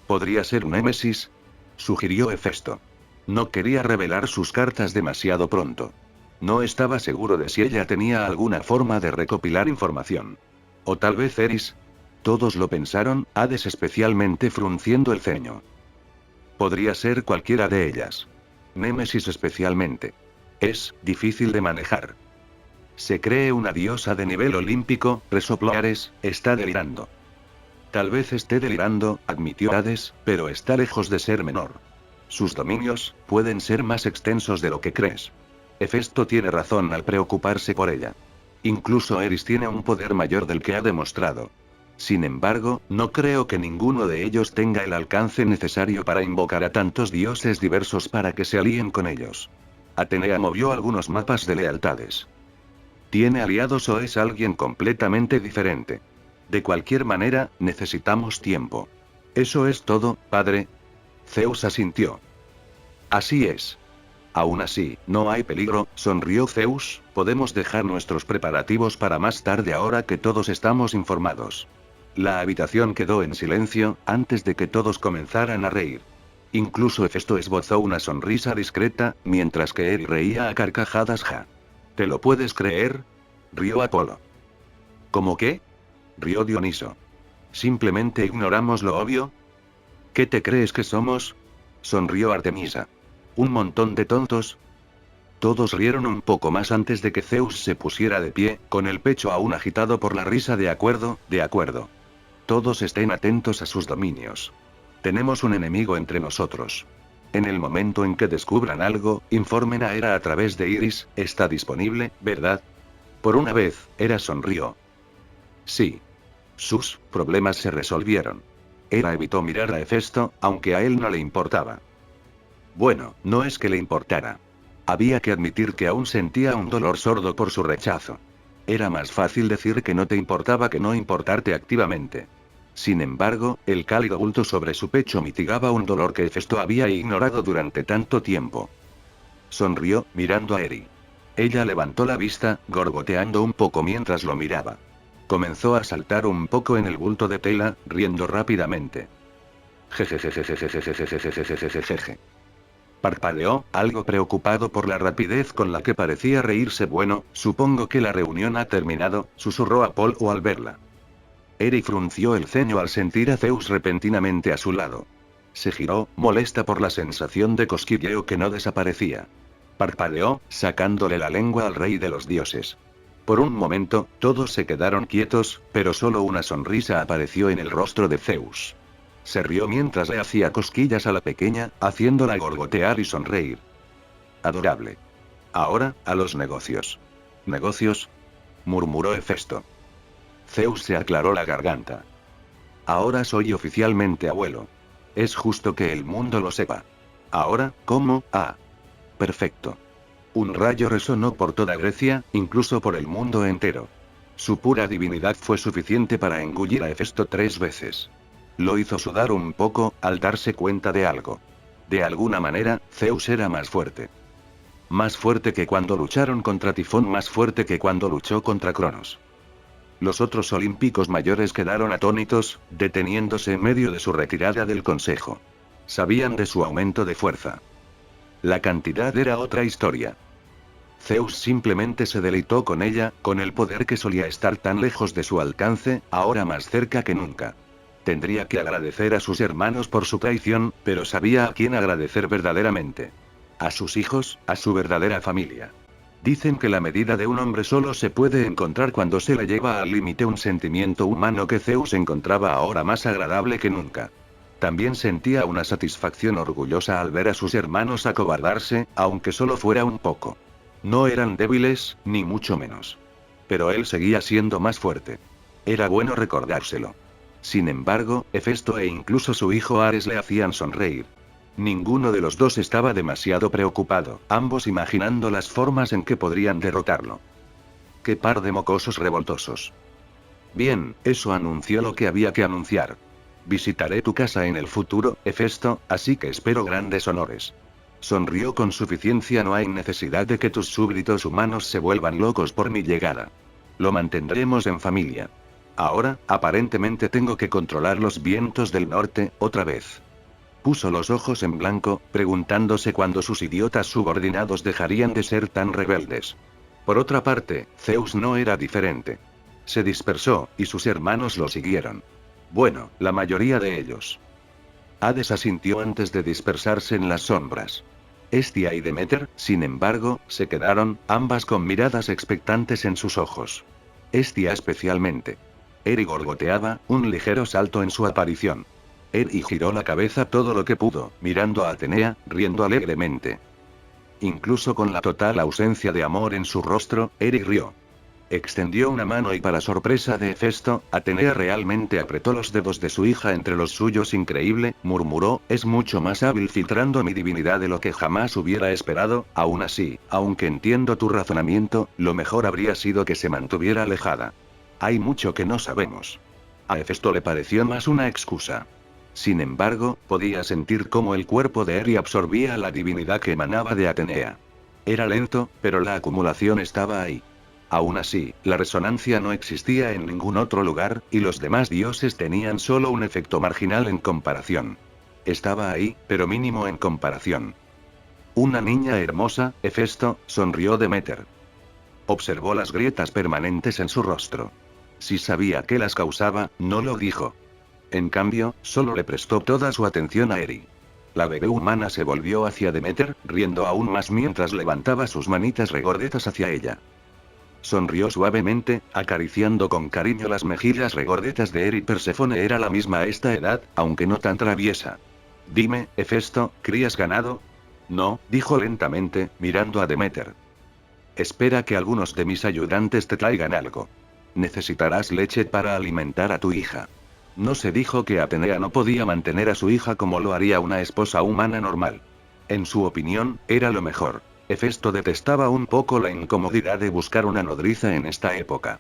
¿Podría ser un Némesis?, sugirió Hefesto. No quería revelar sus cartas demasiado pronto. No estaba seguro de si ella tenía alguna forma de recopilar información. O tal vez Eris. Todos lo pensaron, Hades especialmente frunciendo el ceño. Podría ser cualquiera de ellas. Némesis especialmente. Es difícil de manejar. Se cree una diosa de nivel olímpico, resopló Ares, está delirando. Tal vez esté delirando, admitió Hades, pero está lejos de ser menor. Sus dominios pueden ser más extensos de lo que crees. Hefesto tiene razón al preocuparse por ella. Incluso Eris tiene un poder mayor del que ha demostrado. Sin embargo, no creo que ninguno de ellos tenga el alcance necesario para invocar a tantos dioses diversos para que se alíen con ellos. Atenea movió algunos mapas de lealtades. ¿Tiene aliados o es alguien completamente diferente? De cualquier manera, necesitamos tiempo. ¿Eso es todo, padre? Zeus asintió. Así es. Aún así, no hay peligro, sonrió Zeus, podemos dejar nuestros preparativos para más tarde ahora que todos estamos informados. La habitación quedó en silencio, antes de que todos comenzaran a reír. Incluso Hefesto esbozó una sonrisa discreta, mientras que él reía a carcajadas. ¿Te lo puedes creer? Rió Apolo. ¿Cómo qué? Rió Dioniso. ¿Simplemente ignoramos lo obvio? ¿Qué te crees que somos? Sonrió Artemisa. ¿Un montón de tontos? Todos rieron un poco más antes de que Zeus se pusiera de pie, con el pecho aún agitado por la risa. De acuerdo, de acuerdo. Todos estén atentos a sus dominios. Tenemos un enemigo entre nosotros. En el momento en que descubran algo, informen a Hera a través de Iris, está disponible, ¿verdad? Por una vez, Hera sonrió. Sí. Sus problemas se resolvieron. Hera evitó mirar a Hefesto, aunque a él no le importaba. Bueno, no es que le importara. Había que admitir que aún sentía un dolor sordo por su rechazo. Era más fácil decir que no te importaba que no importarte activamente. Sin embargo, el cálido bulto sobre su pecho mitigaba un dolor que Hefesto había ignorado durante tanto tiempo. Sonrió, mirando a Eri. Ella levantó la vista, gorgoteando un poco mientras lo miraba. Comenzó a saltar un poco en el bulto de tela, riendo rápidamente. Jejejejejejejejejejejejejeje. Parpadeó, algo preocupado por la rapidez con la que parecía reírse. Bueno, supongo que la reunión ha terminado, susurró Apolo al verla. Eri frunció el ceño al sentir a Zeus repentinamente a su lado. Se giró, molesta por la sensación de cosquilleo que no desaparecía. Parpadeó, sacándole la lengua al rey de los dioses. Por un momento, todos se quedaron quietos, pero solo una sonrisa apareció en el rostro de Zeus. Se rió mientras le hacía cosquillas a la pequeña, haciéndola gorgotear y sonreír. Adorable. Ahora, a los negocios. ¿Negocios? Murmuró Hefesto. Zeus se aclaró la garganta. Ahora soy oficialmente abuelo. Es justo que el mundo lo sepa. Ahora, ¿cómo? Ah. Perfecto. Un rayo resonó por toda Grecia, incluso por el mundo entero. Su pura divinidad fue suficiente para engullir a Hefesto 3 veces. Lo hizo sudar un poco, al darse cuenta de algo. De alguna manera, Zeus era más fuerte. Más fuerte que cuando lucharon contra Tifón, más fuerte que cuando luchó contra Cronos. Los otros olímpicos mayores quedaron atónitos, deteniéndose en medio de su retirada del consejo. Sabían de su aumento de fuerza. La cantidad era otra historia. Zeus simplemente se deleitó con ella, con el poder que solía estar tan lejos de su alcance, ahora más cerca que nunca. Tendría que agradecer a sus hermanos por su traición, pero sabía a quién agradecer verdaderamente. A sus hijos, a su verdadera familia. Dicen que la medida de un hombre solo se puede encontrar cuando se le lleva al límite un sentimiento humano que Zeus encontraba ahora más agradable que nunca. También sentía una satisfacción orgullosa al ver a sus hermanos acobardarse, aunque solo fuera un poco. No eran débiles, ni mucho menos. Pero él seguía siendo más fuerte. Era bueno recordárselo. Sin embargo, Hefesto e incluso su hijo Ares le hacían sonreír. Ninguno de los dos estaba demasiado preocupado, ambos imaginando las formas en que podrían derrotarlo. ¡Qué par de mocosos revoltosos! Bien, eso anunció lo que había que anunciar. Visitaré tu casa en el futuro, Hefesto, así que espero grandes honores. Sonrió con suficiencia. No hay necesidad de que tus súbditos humanos se vuelvan locos por mi llegada. Lo mantendremos en familia. Ahora, aparentemente tengo que controlar los vientos del norte, otra vez. Puso los ojos en blanco, preguntándose cuándo sus idiotas subordinados dejarían de ser tan rebeldes. Por otra parte, Zeus no era diferente. Se dispersó, y sus hermanos lo siguieron. Bueno, la mayoría de ellos. Hades asintió antes de dispersarse en las sombras. Hestia y Demeter, sin embargo, se quedaron, ambas con miradas expectantes en sus ojos. Hestia especialmente. Eri gorgoteaba, un ligero salto en su aparición. Eri giró la cabeza todo lo que pudo, mirando a Atenea, riendo alegremente. Incluso con la total ausencia de amor en su rostro, Eri rió. Extendió una mano y para sorpresa de Hefesto, Atenea realmente apretó los dedos de su hija entre los suyos. Increíble, murmuró, es mucho más hábil filtrando mi divinidad de lo que jamás hubiera esperado. Aún así, aunque entiendo tu razonamiento, lo mejor habría sido que se mantuviera alejada. Hay mucho que no sabemos. A Hefesto le pareció más una excusa. Sin embargo, podía sentir cómo el cuerpo de Eri absorbía la divinidad que emanaba de Atenea. Era lento, pero la acumulación estaba ahí. Aún así, la resonancia no existía en ningún otro lugar, y los demás dioses tenían solo un efecto marginal en comparación. Estaba ahí, pero mínimo en comparación. Una niña hermosa, Hefesto, sonrió Demeter. Observó las grietas permanentes en su rostro. Si sabía qué las causaba, no lo dijo. En cambio, solo le prestó toda su atención a Eri. La bebé humana se volvió hacia Demeter, riendo aún más mientras levantaba sus manitas regordetas hacia ella. Sonrió suavemente, acariciando con cariño las mejillas regordetas de Eri. Perséfone era la misma a esta edad, aunque no tan traviesa. Dime, Hefesto, ¿crías ganado? No, dijo lentamente, mirando a Demeter. Espera que algunos de mis ayudantes te traigan algo. Necesitarás leche para alimentar a tu hija. No se dijo que Atenea no podía mantener a su hija como lo haría una esposa humana normal. En su opinión, era lo mejor. Hefesto detestaba un poco la incomodidad de buscar una nodriza en esta época.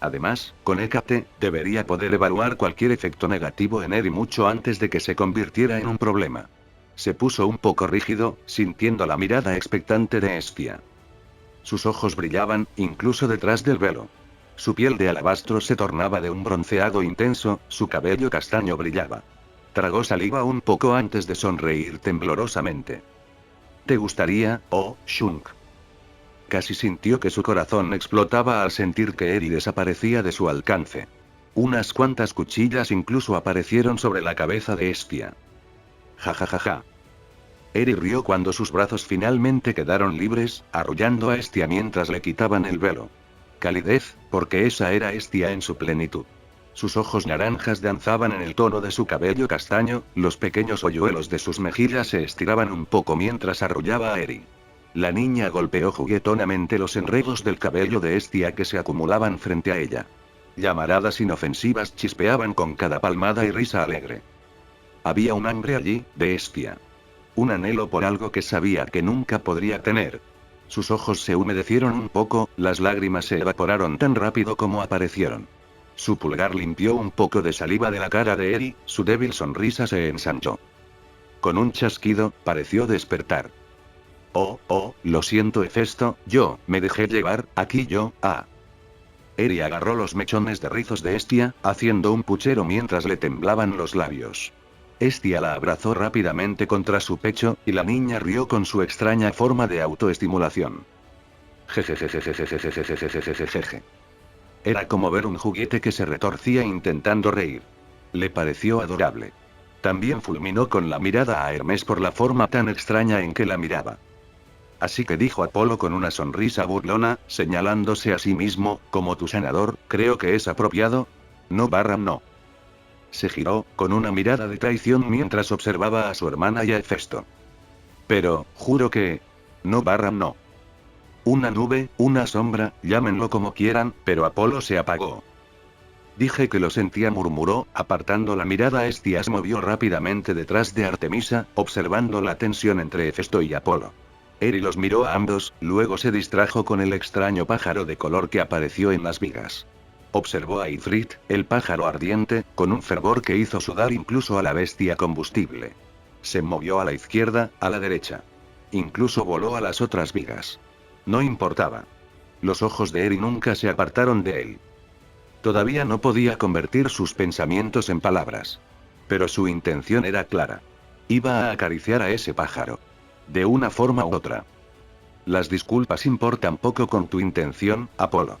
Además, con Hécate, debería poder evaluar cualquier efecto negativo en Eri mucho antes de que se convirtiera en un problema. Se puso un poco rígido, sintiendo la mirada expectante de Hestia. Sus ojos brillaban, incluso detrás del velo. Su piel de alabastro se tornaba de un bronceado intenso, su cabello castaño brillaba. Tragó saliva un poco antes de sonreír temblorosamente. ¿Te gustaría, oh, Shunk? Casi sintió que su corazón explotaba al sentir que Eri desaparecía de su alcance. Unas cuantas cuchillas incluso aparecieron sobre la cabeza de Hestia. Ja ja ja ja. Eri rió cuando sus brazos finalmente quedaron libres, arrullando a Hestia mientras le quitaban el velo. Calidez, porque esa era Hestia en su plenitud. Sus ojos naranjas danzaban en el tono de su cabello castaño, los pequeños hoyuelos de sus mejillas se estiraban un poco mientras arrullaba a Eri. La niña golpeó juguetonamente los enredos del cabello de Hestia que se acumulaban frente a ella. Llamaradas inofensivas chispeaban con cada palmada y risa alegre. Había un hambre allí, de Hestia. Un anhelo por algo que sabía que nunca podría tener. Sus ojos se humedecieron un poco, las lágrimas se evaporaron tan rápido como aparecieron. Su pulgar limpió un poco de saliva de la cara de Eri, su débil sonrisa se ensanchó. Con un chasquido, pareció despertar. Oh, lo siento Hefesto, yo, me dejé llevar, aquí yo, Eri agarró los mechones de rizos de Hestia, haciendo un puchero mientras le temblaban los labios. Hestia la abrazó rápidamente contra su pecho, y la niña rió con su extraña forma de autoestimulación. Jejejejejejejejejejejejeje. Era como ver un juguete que se retorcía intentando reír. Le pareció adorable. También fulminó con la mirada a Hermes por la forma tan extraña en que la miraba. Así que dijo Apolo con una sonrisa burlona, señalándose a sí mismo, como tu sanador, creo que es apropiado. No. Se giró, con una mirada de traición mientras observaba a su hermana y a Hefesto. Pero, juro que... No. Una nube, una sombra, llámenlo como quieran, pero Apolo se apagó. Dije que lo sentía, murmuró, apartando la mirada. Hestia se movió rápidamente detrás de Artemisa, observando la tensión entre Hefesto y Apolo. Eri los miró a ambos, luego se distrajo con el extraño pájaro de color que apareció en las vigas. Observó a Ifrit, el pájaro ardiente, con un fervor que hizo sudar incluso a la bestia combustible. Se movió a la izquierda, a la derecha. Incluso voló a las otras vigas. No importaba. Los ojos de Eri nunca se apartaron de él. Todavía no podía convertir sus pensamientos en palabras. Pero su intención era clara. Iba a acariciar a ese pájaro. De una forma u otra. Las disculpas importan poco con tu intención, Apolo.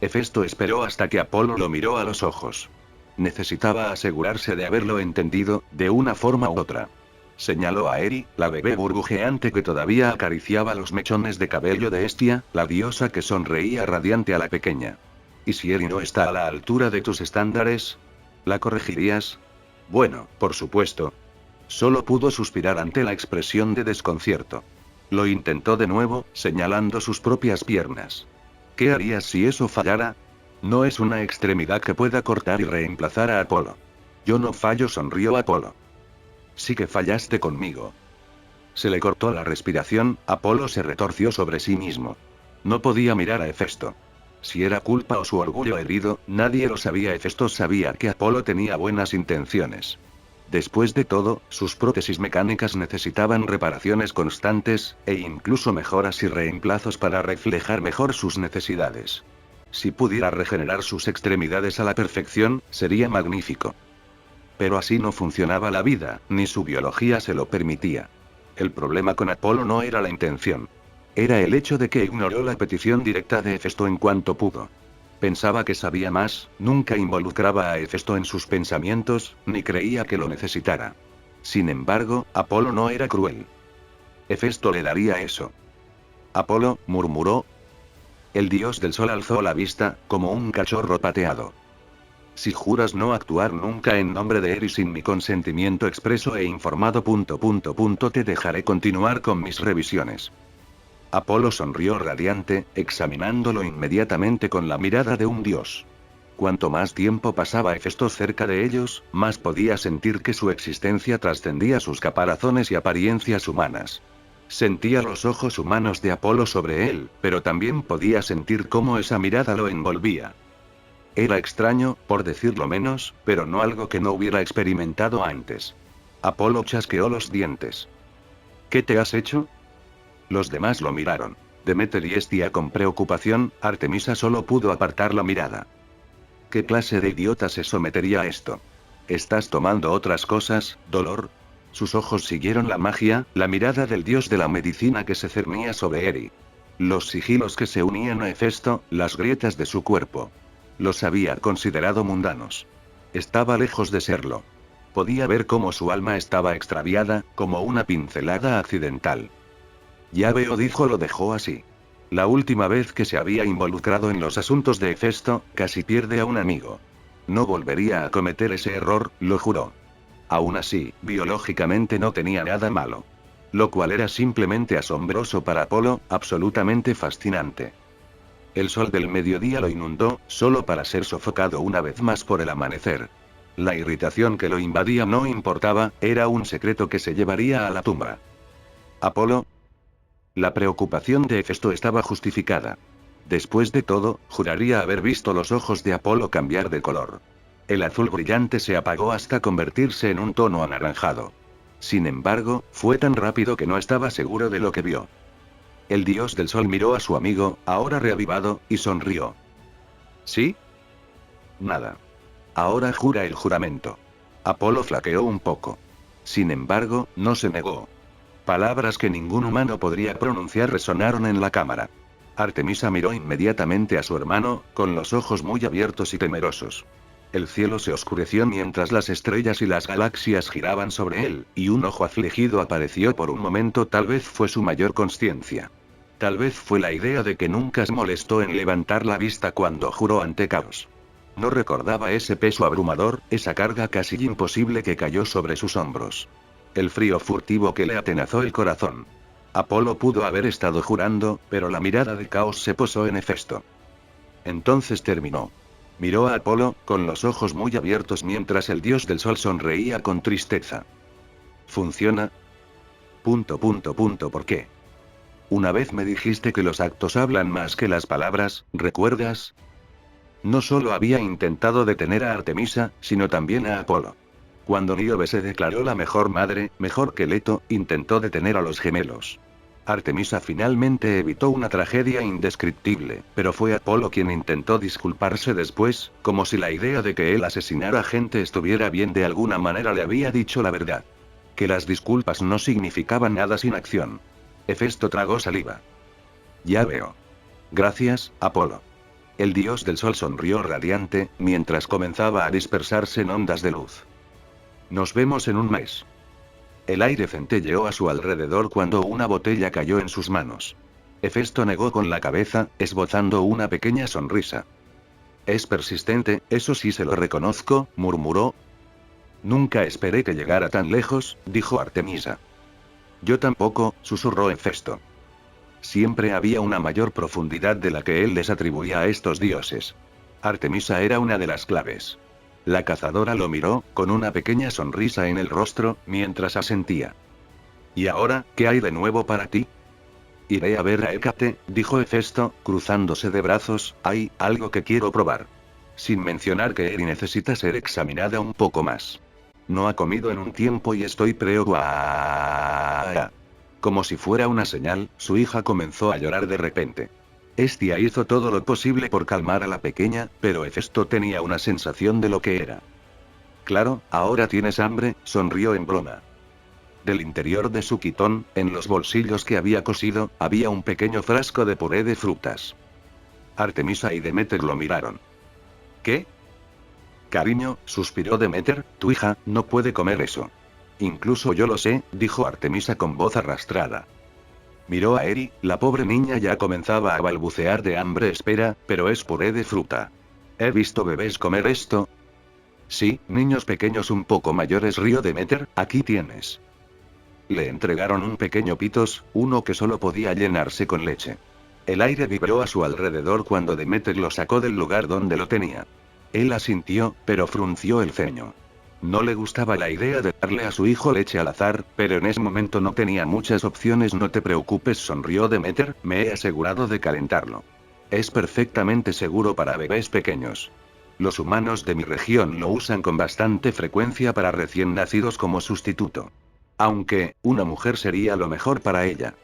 Hefesto esperó hasta que Apolo lo miró a los ojos. Necesitaba asegurarse de haberlo entendido, de una forma u otra. Señaló a Eri, la bebé burbujeante que todavía acariciaba los mechones de cabello de Hestia, la diosa que sonreía radiante a la pequeña. ¿Y si Eri no está a la altura de tus estándares? ¿La corregirías? Bueno, por supuesto. Solo pudo suspirar ante la expresión de desconcierto. Lo intentó de nuevo, señalando sus propias piernas. ¿Qué harías si eso fallara? No es una extremidad que pueda cortar y reemplazar a Apolo. Yo no fallo, sonrió Apolo. Sí que fallaste conmigo. Se le cortó la respiración, Apolo se retorció sobre sí mismo. No podía mirar a Hefesto. Si era culpa o su orgullo herido, nadie lo sabía. Hefesto sabía que Apolo tenía buenas intenciones. Después de todo, sus prótesis mecánicas necesitaban reparaciones constantes, e incluso mejoras y reemplazos para reflejar mejor sus necesidades. Si pudiera regenerar sus extremidades a la perfección, sería magnífico. Pero así no funcionaba la vida, ni su biología se lo permitía. El problema con Apolo no era la intención. Era el hecho de que ignoró la petición directa de Hefesto en cuanto pudo. Pensaba que sabía más, nunca involucraba a Hefesto en sus pensamientos, ni creía que lo necesitara. Sin embargo, Apolo no era cruel. Hefesto le daría eso. Apolo, murmuró. El dios del sol alzó la vista, como un cachorro pateado. Si juras no actuar nunca en nombre de Eri sin mi consentimiento expreso e informado... te dejaré continuar con mis revisiones. Apolo sonrió radiante, examinándolo inmediatamente con la mirada de un dios. Cuanto más tiempo pasaba Hefesto cerca de ellos, más podía sentir que su existencia trascendía sus caparazones y apariencias humanas. Sentía los ojos humanos de Apolo sobre él, pero también podía sentir cómo esa mirada lo envolvía. Era extraño, por decirlo menos, pero no algo que no hubiera experimentado antes. Apolo chasqueó los dientes. ¿Qué te has hecho? Los demás lo miraron. Demeter y Hestia con preocupación, Artemisa solo pudo apartar la mirada. ¿Qué clase de idiota se sometería a esto? ¿Estás tomando otras cosas, Dolor? Sus ojos siguieron la magia, la mirada del dios de la medicina que se cernía sobre Eri. Los sigilos que se unían a Hefesto, las grietas de su cuerpo. Los había considerado mundanos. Estaba lejos de serlo. Podía ver cómo su alma estaba extraviada, como una pincelada accidental. Ya veo, dijo, lo dejó así. La última vez que se había involucrado en los asuntos de Hefesto, casi pierde a un amigo. No volvería a cometer ese error, lo juró. Aún así, biológicamente no tenía nada malo. Lo cual era simplemente asombroso para Apolo, absolutamente fascinante. El sol del mediodía lo inundó, solo para ser sofocado una vez más por el amanecer. La irritación que lo invadía no importaba, era un secreto que se llevaría a la tumba. Apolo. La preocupación de Hefesto estaba justificada. Después de todo, juraría haber visto los ojos de Apolo cambiar de color. El azul brillante se apagó hasta convertirse en un tono anaranjado. Sin embargo, fue tan rápido que no estaba seguro de lo que vio. El dios del sol miró a su amigo, ahora reavivado, y sonrió. ¿Sí? Nada. Ahora jura el juramento. Apolo flaqueó un poco. Sin embargo, no se negó. Palabras que ningún humano podría pronunciar resonaron en la cámara. Artemisa miró inmediatamente a su hermano, con los ojos muy abiertos y temerosos. El cielo se oscureció mientras las estrellas y las galaxias giraban sobre él, y un ojo afligido apareció por un momento. Tal vez fue su mayor consciencia. Tal vez fue la idea de que nunca se molestó en levantar la vista cuando juró ante Caos. No recordaba ese peso abrumador, esa carga casi imposible que cayó sobre sus hombros. El frío furtivo que le atenazó el corazón. Apolo pudo haber estado jurando, pero la mirada de Caos se posó en Hefesto. Entonces terminó. Miró a Apolo, con los ojos muy abiertos mientras el dios del sol sonreía con tristeza. ¿Funciona? ¿Por qué? Una vez me dijiste que los actos hablan más que las palabras, ¿recuerdas? No solo había intentado detener a Artemisa, sino también a Apolo. Cuando Níobe se declaró la mejor madre, mejor que Leto, intentó detener a los gemelos. Artemisa finalmente evitó una tragedia indescriptible, pero fue Apolo quien intentó disculparse después, como si la idea de que él asesinara gente estuviera bien de alguna manera. Le había dicho la verdad. Que las disculpas no significaban nada sin acción. Hefesto tragó saliva. Ya veo. Gracias, Apolo. El dios del sol sonrió radiante, mientras comenzaba a dispersarse en ondas de luz. Nos vemos en un mes. El aire centelleó a su alrededor cuando una botella cayó en sus manos. Hefesto negó con la cabeza, esbozando una pequeña sonrisa. Es persistente, eso sí se lo reconozco, murmuró. Nunca esperé que llegara tan lejos, dijo Artemisa. Yo tampoco, susurró Hefesto. Siempre había una mayor profundidad de la que él les atribuía a estos dioses. Artemisa era una de las claves. La cazadora lo miró, con una pequeña sonrisa en el rostro, mientras asentía. ¿Y ahora, qué hay de nuevo para ti? Iré a ver a Hécate, dijo Hefesto, cruzándose de brazos, hay algo que quiero probar. Sin mencionar que Eri necesita ser examinada un poco más. No ha comido en un tiempo y estoy preocupada. Como si fuera una señal, su hija comenzó a llorar de repente. Estia hizo todo lo posible por calmar a la pequeña, pero Hefesto tenía una sensación de lo que era. Claro, ahora tienes hambre, sonrió en broma. Del interior de su quitón, en los bolsillos que había cosido, había un pequeño frasco de puré de frutas. Artemisa y Demeter lo miraron. ¿Qué? Cariño, suspiró Demeter, tu hija no puede comer eso. Incluso yo lo sé, dijo Artemisa con voz arrastrada. Miró a Eri, la pobre niña ya comenzaba a balbucear de hambre. Espera, pero es puré de fruta. ¿He visto bebés comer esto? Sí, niños pequeños un poco mayores, rió Demeter, aquí tienes. Le entregaron un pequeño pitos, uno que solo podía llenarse con leche. El aire vibró a su alrededor cuando Demeter lo sacó del lugar donde lo tenía. Él asintió, pero frunció el ceño. No le gustaba la idea de darle a su hijo leche al azar, pero en ese momento no tenía muchas opciones. No te preocupes, sonrió Demeter, me he asegurado de calentarlo. Es perfectamente seguro para bebés pequeños. Los humanos de mi región lo usan con bastante frecuencia para recién nacidos como sustituto. Aunque, una mujer sería lo mejor para ella.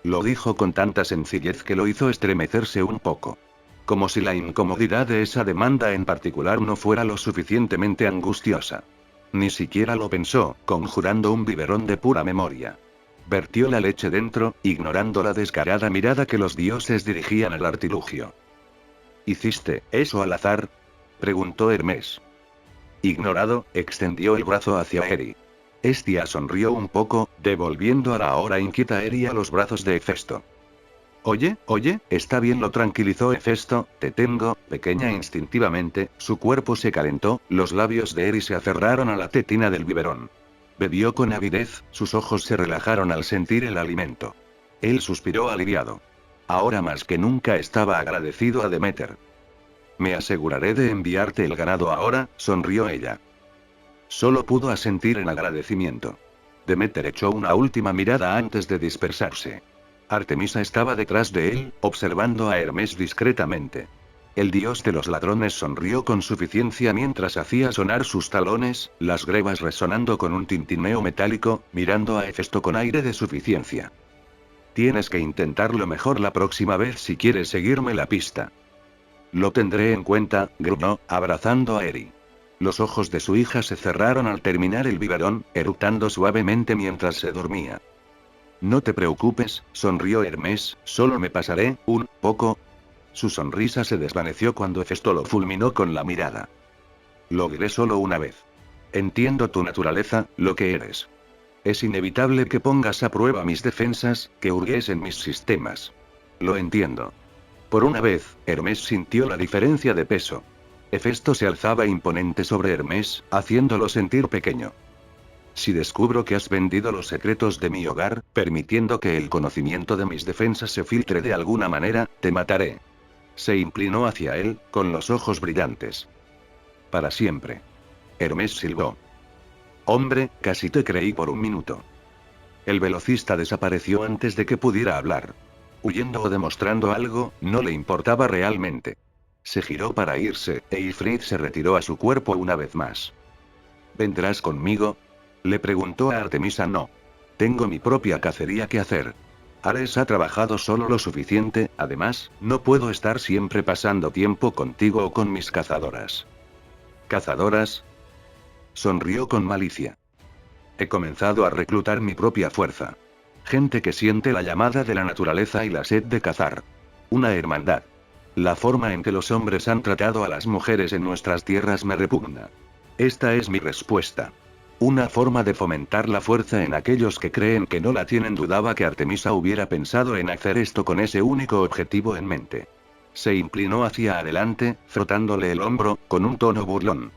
Lo dijo con tanta sencillez que lo hizo estremecerse un poco. Como si la incomodidad de esa demanda en particular no fuera lo suficientemente angustiosa. Ni siquiera lo pensó, conjurando un biberón de pura memoria. Vertió la leche dentro, ignorando la descarada mirada que los dioses dirigían al artilugio. ¿Hiciste eso al azar?, preguntó Hermes. Ignorado, extendió el brazo hacia Eri. Estia sonrió un poco, devolviendo a la ahora inquieta Eri a los brazos de Hefesto. Oye, está bien, lo tranquilizó Hefesto, te tengo, pequeña. Instintivamente, su cuerpo se calentó, los labios de Eri se aferraron a la tetina del biberón. Bebió con avidez, sus ojos se relajaron al sentir el alimento. Él suspiró aliviado. Ahora más que nunca estaba agradecido a Demeter. Me aseguraré de enviarte el ganado ahora, sonrió ella. Solo pudo asentir en agradecimiento. Demeter echó una última mirada antes de dispersarse. Artemisa estaba detrás de él, observando a Hermes discretamente. El dios de los ladrones sonrió con suficiencia mientras hacía sonar sus talones, las grebas resonando con un tintineo metálico, mirando a Hefesto con aire de suficiencia. Tienes que intentarlo mejor la próxima vez si quieres seguirme la pista. Lo tendré en cuenta, gruñó, abrazando a Eri. Los ojos de su hija se cerraron al terminar el biberón, eructando suavemente mientras se dormía. No te preocupes, sonrió Hermes, solo me pasaré un poco. Su sonrisa se desvaneció cuando Hefesto lo fulminó con la mirada. Lo diré solo una vez. Entiendo tu naturaleza, lo que eres. Es inevitable que pongas a prueba mis defensas, que hurgues en mis sistemas. Lo entiendo. Por una vez, Hermes sintió la diferencia de peso. Hefesto se alzaba imponente sobre Hermes, haciéndolo sentir pequeño. Si descubro que has vendido los secretos de mi hogar, permitiendo que el conocimiento de mis defensas se filtre de alguna manera, te mataré. Se inclinó hacia él, con los ojos brillantes. Para siempre. Hermes silbó. Hombre, casi te creí por un minuto. El velocista desapareció antes de que pudiera hablar. Huyendo o demostrando algo, no le importaba realmente. Se giró para irse, e Ifrit se retiró a su cuerpo una vez más. ¿Vendrás conmigo?, le preguntó a Artemisa. No. Tengo mi propia cacería que hacer. Ares ha trabajado solo lo suficiente, además, no puedo estar siempre pasando tiempo contigo o con mis cazadoras. ¿Cazadoras? Sonrió con malicia. He comenzado a reclutar mi propia fuerza. Gente que siente la llamada de la naturaleza y la sed de cazar. Una hermandad. La forma en que los hombres han tratado a las mujeres en nuestras tierras me repugna. Esta es mi respuesta. Una forma de fomentar la fuerza en aquellos que creen que no la tienen. Dudaba que Artemisa hubiera pensado en hacer esto con ese único objetivo en mente. Se inclinó hacia adelante, frotándole el hombro, con un tono burlón.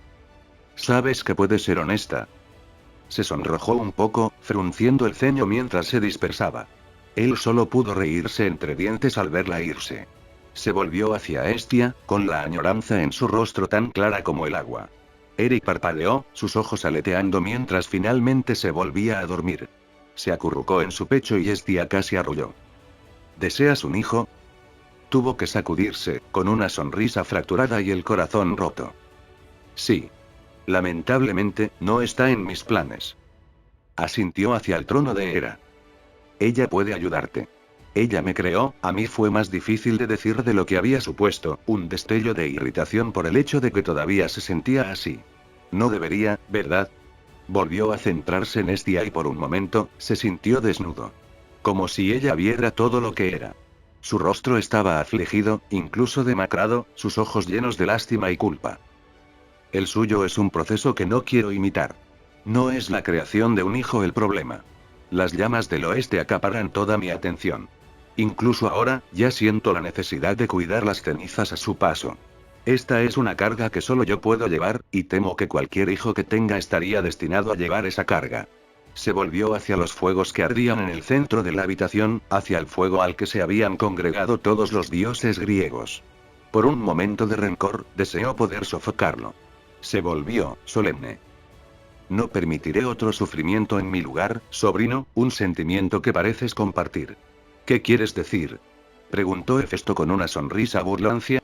Sabes que puedes ser honesta. Se sonrojó un poco, frunciendo el ceño mientras se dispersaba. Él solo pudo reírse entre dientes al verla irse. Se volvió hacia Estia, con la añoranza en su rostro tan clara como el agua. Eric parpadeó, sus ojos aleteando mientras finalmente se volvía a dormir. Se acurrucó en su pecho y Estia casi arrulló. ¿Deseas un hijo? Tuvo que sacudirse, con una sonrisa fracturada y el corazón roto. Sí. Lamentablemente, no está en mis planes. Asintió hacia el trono de Hera. Ella puede ayudarte. Ella me creó, a mí fue más difícil de decir de lo que había supuesto, un destello de irritación por el hecho de que todavía se sentía así. No debería, ¿verdad? Volvió a centrarse en Estia y por un momento, se sintió desnudo. Como si ella viera todo lo que era. Su rostro estaba afligido, incluso demacrado, sus ojos llenos de lástima y culpa. El suyo es un proceso que no quiero imitar. No es la creación de un hijo el problema. Las llamas del oeste acaparan toda mi atención. Incluso ahora, ya siento la necesidad de cuidar las cenizas a su paso. Esta es una carga que solo yo puedo llevar, y temo que cualquier hijo que tenga estaría destinado a llevar esa carga. Se volvió hacia los fuegos que ardían en el centro de la habitación, hacia el fuego al que se habían congregado todos los dioses griegos. Por un momento de rencor, deseó poder sofocarlo. Se volvió, solemne. No permitiré otro sufrimiento en mi lugar, sobrino, un sentimiento que pareces compartir. ¿Qué quieres decir? Preguntó Hefesto con una sonrisa burlancia.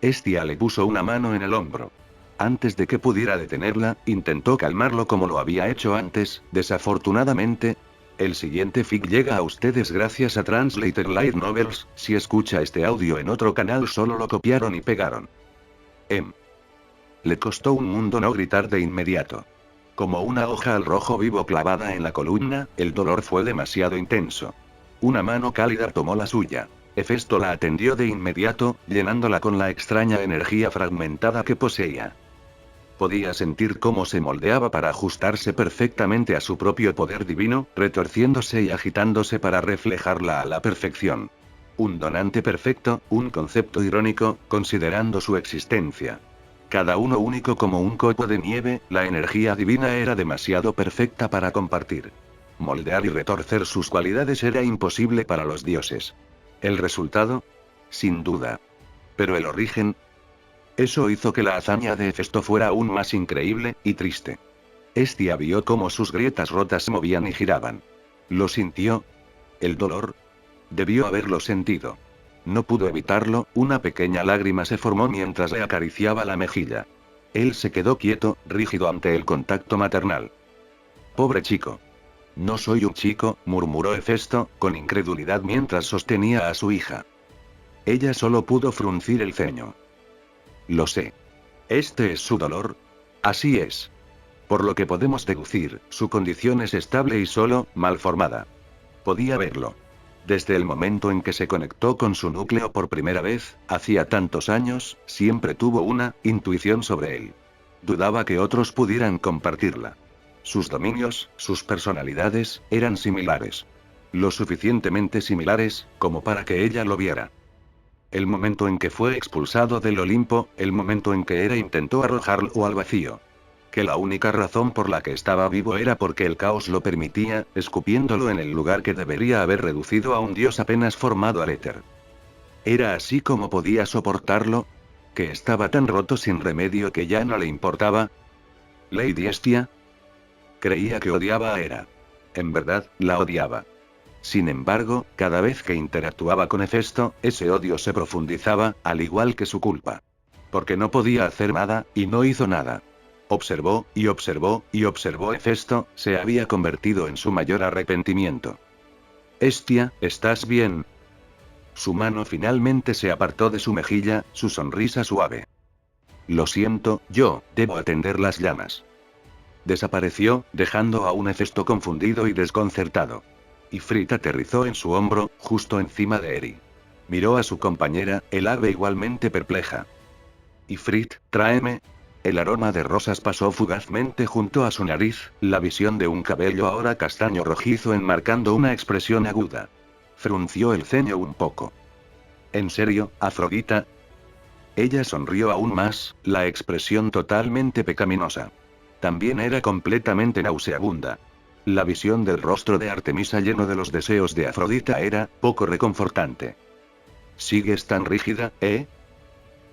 Estia le puso una mano en el hombro. Antes de que pudiera detenerla, intentó calmarlo como lo había hecho antes, desafortunadamente. El siguiente fic llega a ustedes gracias a Translator Light Novels, si escucha este audio en otro canal solo lo copiaron y pegaron. Le costó un mundo no gritar de inmediato. Como una hoja al rojo vivo clavada en la columna, el dolor fue demasiado intenso. Una mano cálida tomó la suya. Hefesto la atendió de inmediato, llenándola con la extraña energía fragmentada que poseía. Podía sentir cómo se moldeaba para ajustarse perfectamente a su propio poder divino, retorciéndose y agitándose para reflejarla a la perfección. Un donante perfecto, un concepto irónico, considerando su existencia. Cada uno único como un copo de nieve, la energía divina era demasiado perfecta para compartir. Moldear y retorcer sus cualidades era imposible para los dioses. ¿El resultado? Sin duda. Pero el origen. Eso hizo que la hazaña de Hefesto fuera aún más increíble, y triste. Estia vio cómo sus grietas rotas se movían y giraban. ¿Lo sintió? ¿El dolor? Debió haberlo sentido. No pudo evitarlo, una pequeña lágrima se formó mientras le acariciaba la mejilla. Él se quedó quieto, rígido ante el contacto maternal. Pobre chico. No soy un chico, murmuró Hefesto, con incredulidad mientras sostenía a su hija. Ella solo pudo fruncir el ceño. Lo sé. ¿Este es su dolor? Así es. Por lo que podemos deducir, su condición es estable y solo, malformada. Podía verlo. Desde el momento en que se conectó con su núcleo por primera vez, hacía tantos años, siempre tuvo una intuición sobre él. Dudaba que otros pudieran compartirla. Sus dominios, sus personalidades, eran similares. Lo suficientemente similares, como para que ella lo viera. El momento en que fue expulsado del Olimpo, el momento en que Hera intentó arrojarlo al vacío. Que la única razón por la que estaba vivo era porque el caos lo permitía, escupiéndolo en el lugar que debería haber reducido a un dios apenas formado al éter. ¿Era así como podía soportarlo? ¿Que estaba tan roto sin remedio que ya no le importaba? ¿Lady Estia? Creía que odiaba a Hera. En verdad, la odiaba. Sin embargo, cada vez que interactuaba con Hefesto, ese odio se profundizaba, al igual que su culpa. Porque no podía hacer nada, y no hizo nada. Observó, y observó, y observó. Hefesto se había convertido en su mayor arrepentimiento. Estia, ¿estás bien? Su mano finalmente se apartó de su mejilla, su sonrisa suave. Lo siento, yo debo atender las llamas. Desapareció, dejando a un Hefesto confundido y desconcertado. Ifrit aterrizó en su hombro, justo encima de Eri. Miró a su compañera, el ave igualmente perpleja. Ifrit, tráeme. El aroma de rosas pasó fugazmente junto a su nariz, la visión de un cabello ahora castaño rojizo enmarcando una expresión aguda. Frunció el ceño un poco. ¿En serio, Afrodita? Ella sonrió aún más, la expresión totalmente pecaminosa. También era completamente nauseabunda. La visión del rostro de Artemisa lleno de los deseos de Afrodita era poco reconfortante. ¿Sigues tan rígida, eh?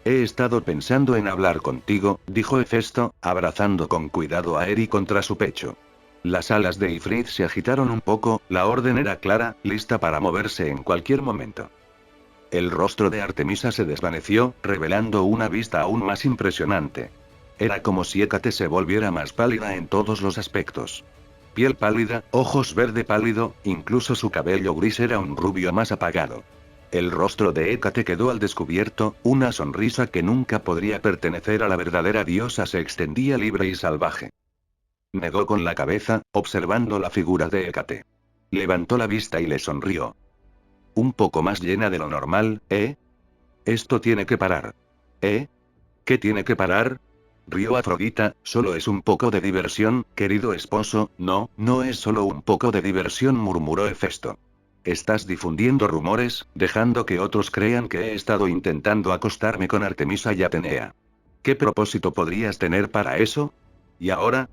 He estado pensando en hablar contigo, dijo Hefesto, abrazando con cuidado a Eri contra su pecho. Las alas de Ifrit se agitaron un poco, la orden era clara, lista para moverse en cualquier momento. El rostro de Artemisa se desvaneció, revelando una vista aún más impresionante. Era como si Hécate se volviera más pálida en todos los aspectos. Piel pálida, ojos verde pálido, incluso su cabello gris era un rubio más apagado. El rostro de Hécate quedó al descubierto, una sonrisa que nunca podría pertenecer a la verdadera diosa se extendía libre y salvaje. Negó con la cabeza, observando la figura de Hécate. Levantó la vista y le sonrió. Un poco más llena de lo normal, ¿eh? Esto tiene que parar. ¿Eh? ¿Qué tiene que parar? Rió Afrodita, solo es un poco de diversión, querido esposo. No, no es solo un poco de diversión, murmuró Hefesto. Estás difundiendo rumores, dejando que otros crean que he estado intentando acostarme con Artemisa y Atenea. ¿Qué propósito podrías tener para eso? ¿Y ahora?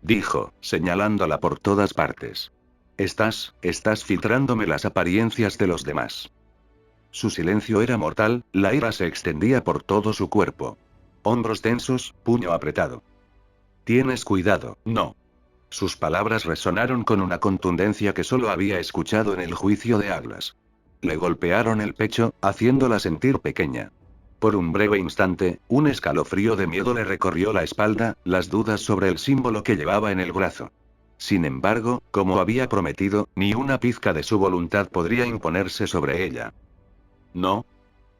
Dijo, señalándola por todas partes. Estás filtrándome las apariencias de los demás. Su silencio era mortal, la ira se extendía por todo su cuerpo. Hombros tensos, puño apretado. Tienes cuidado, no. Sus palabras resonaron con una contundencia que solo había escuchado en el juicio de Aglas. Le golpearon el pecho, haciéndola sentir pequeña. Por un breve instante, un escalofrío de miedo le recorrió la espalda, las dudas sobre el símbolo que llevaba en el brazo. Sin embargo, como había prometido, ni una pizca de su voluntad podría imponerse sobre ella. No.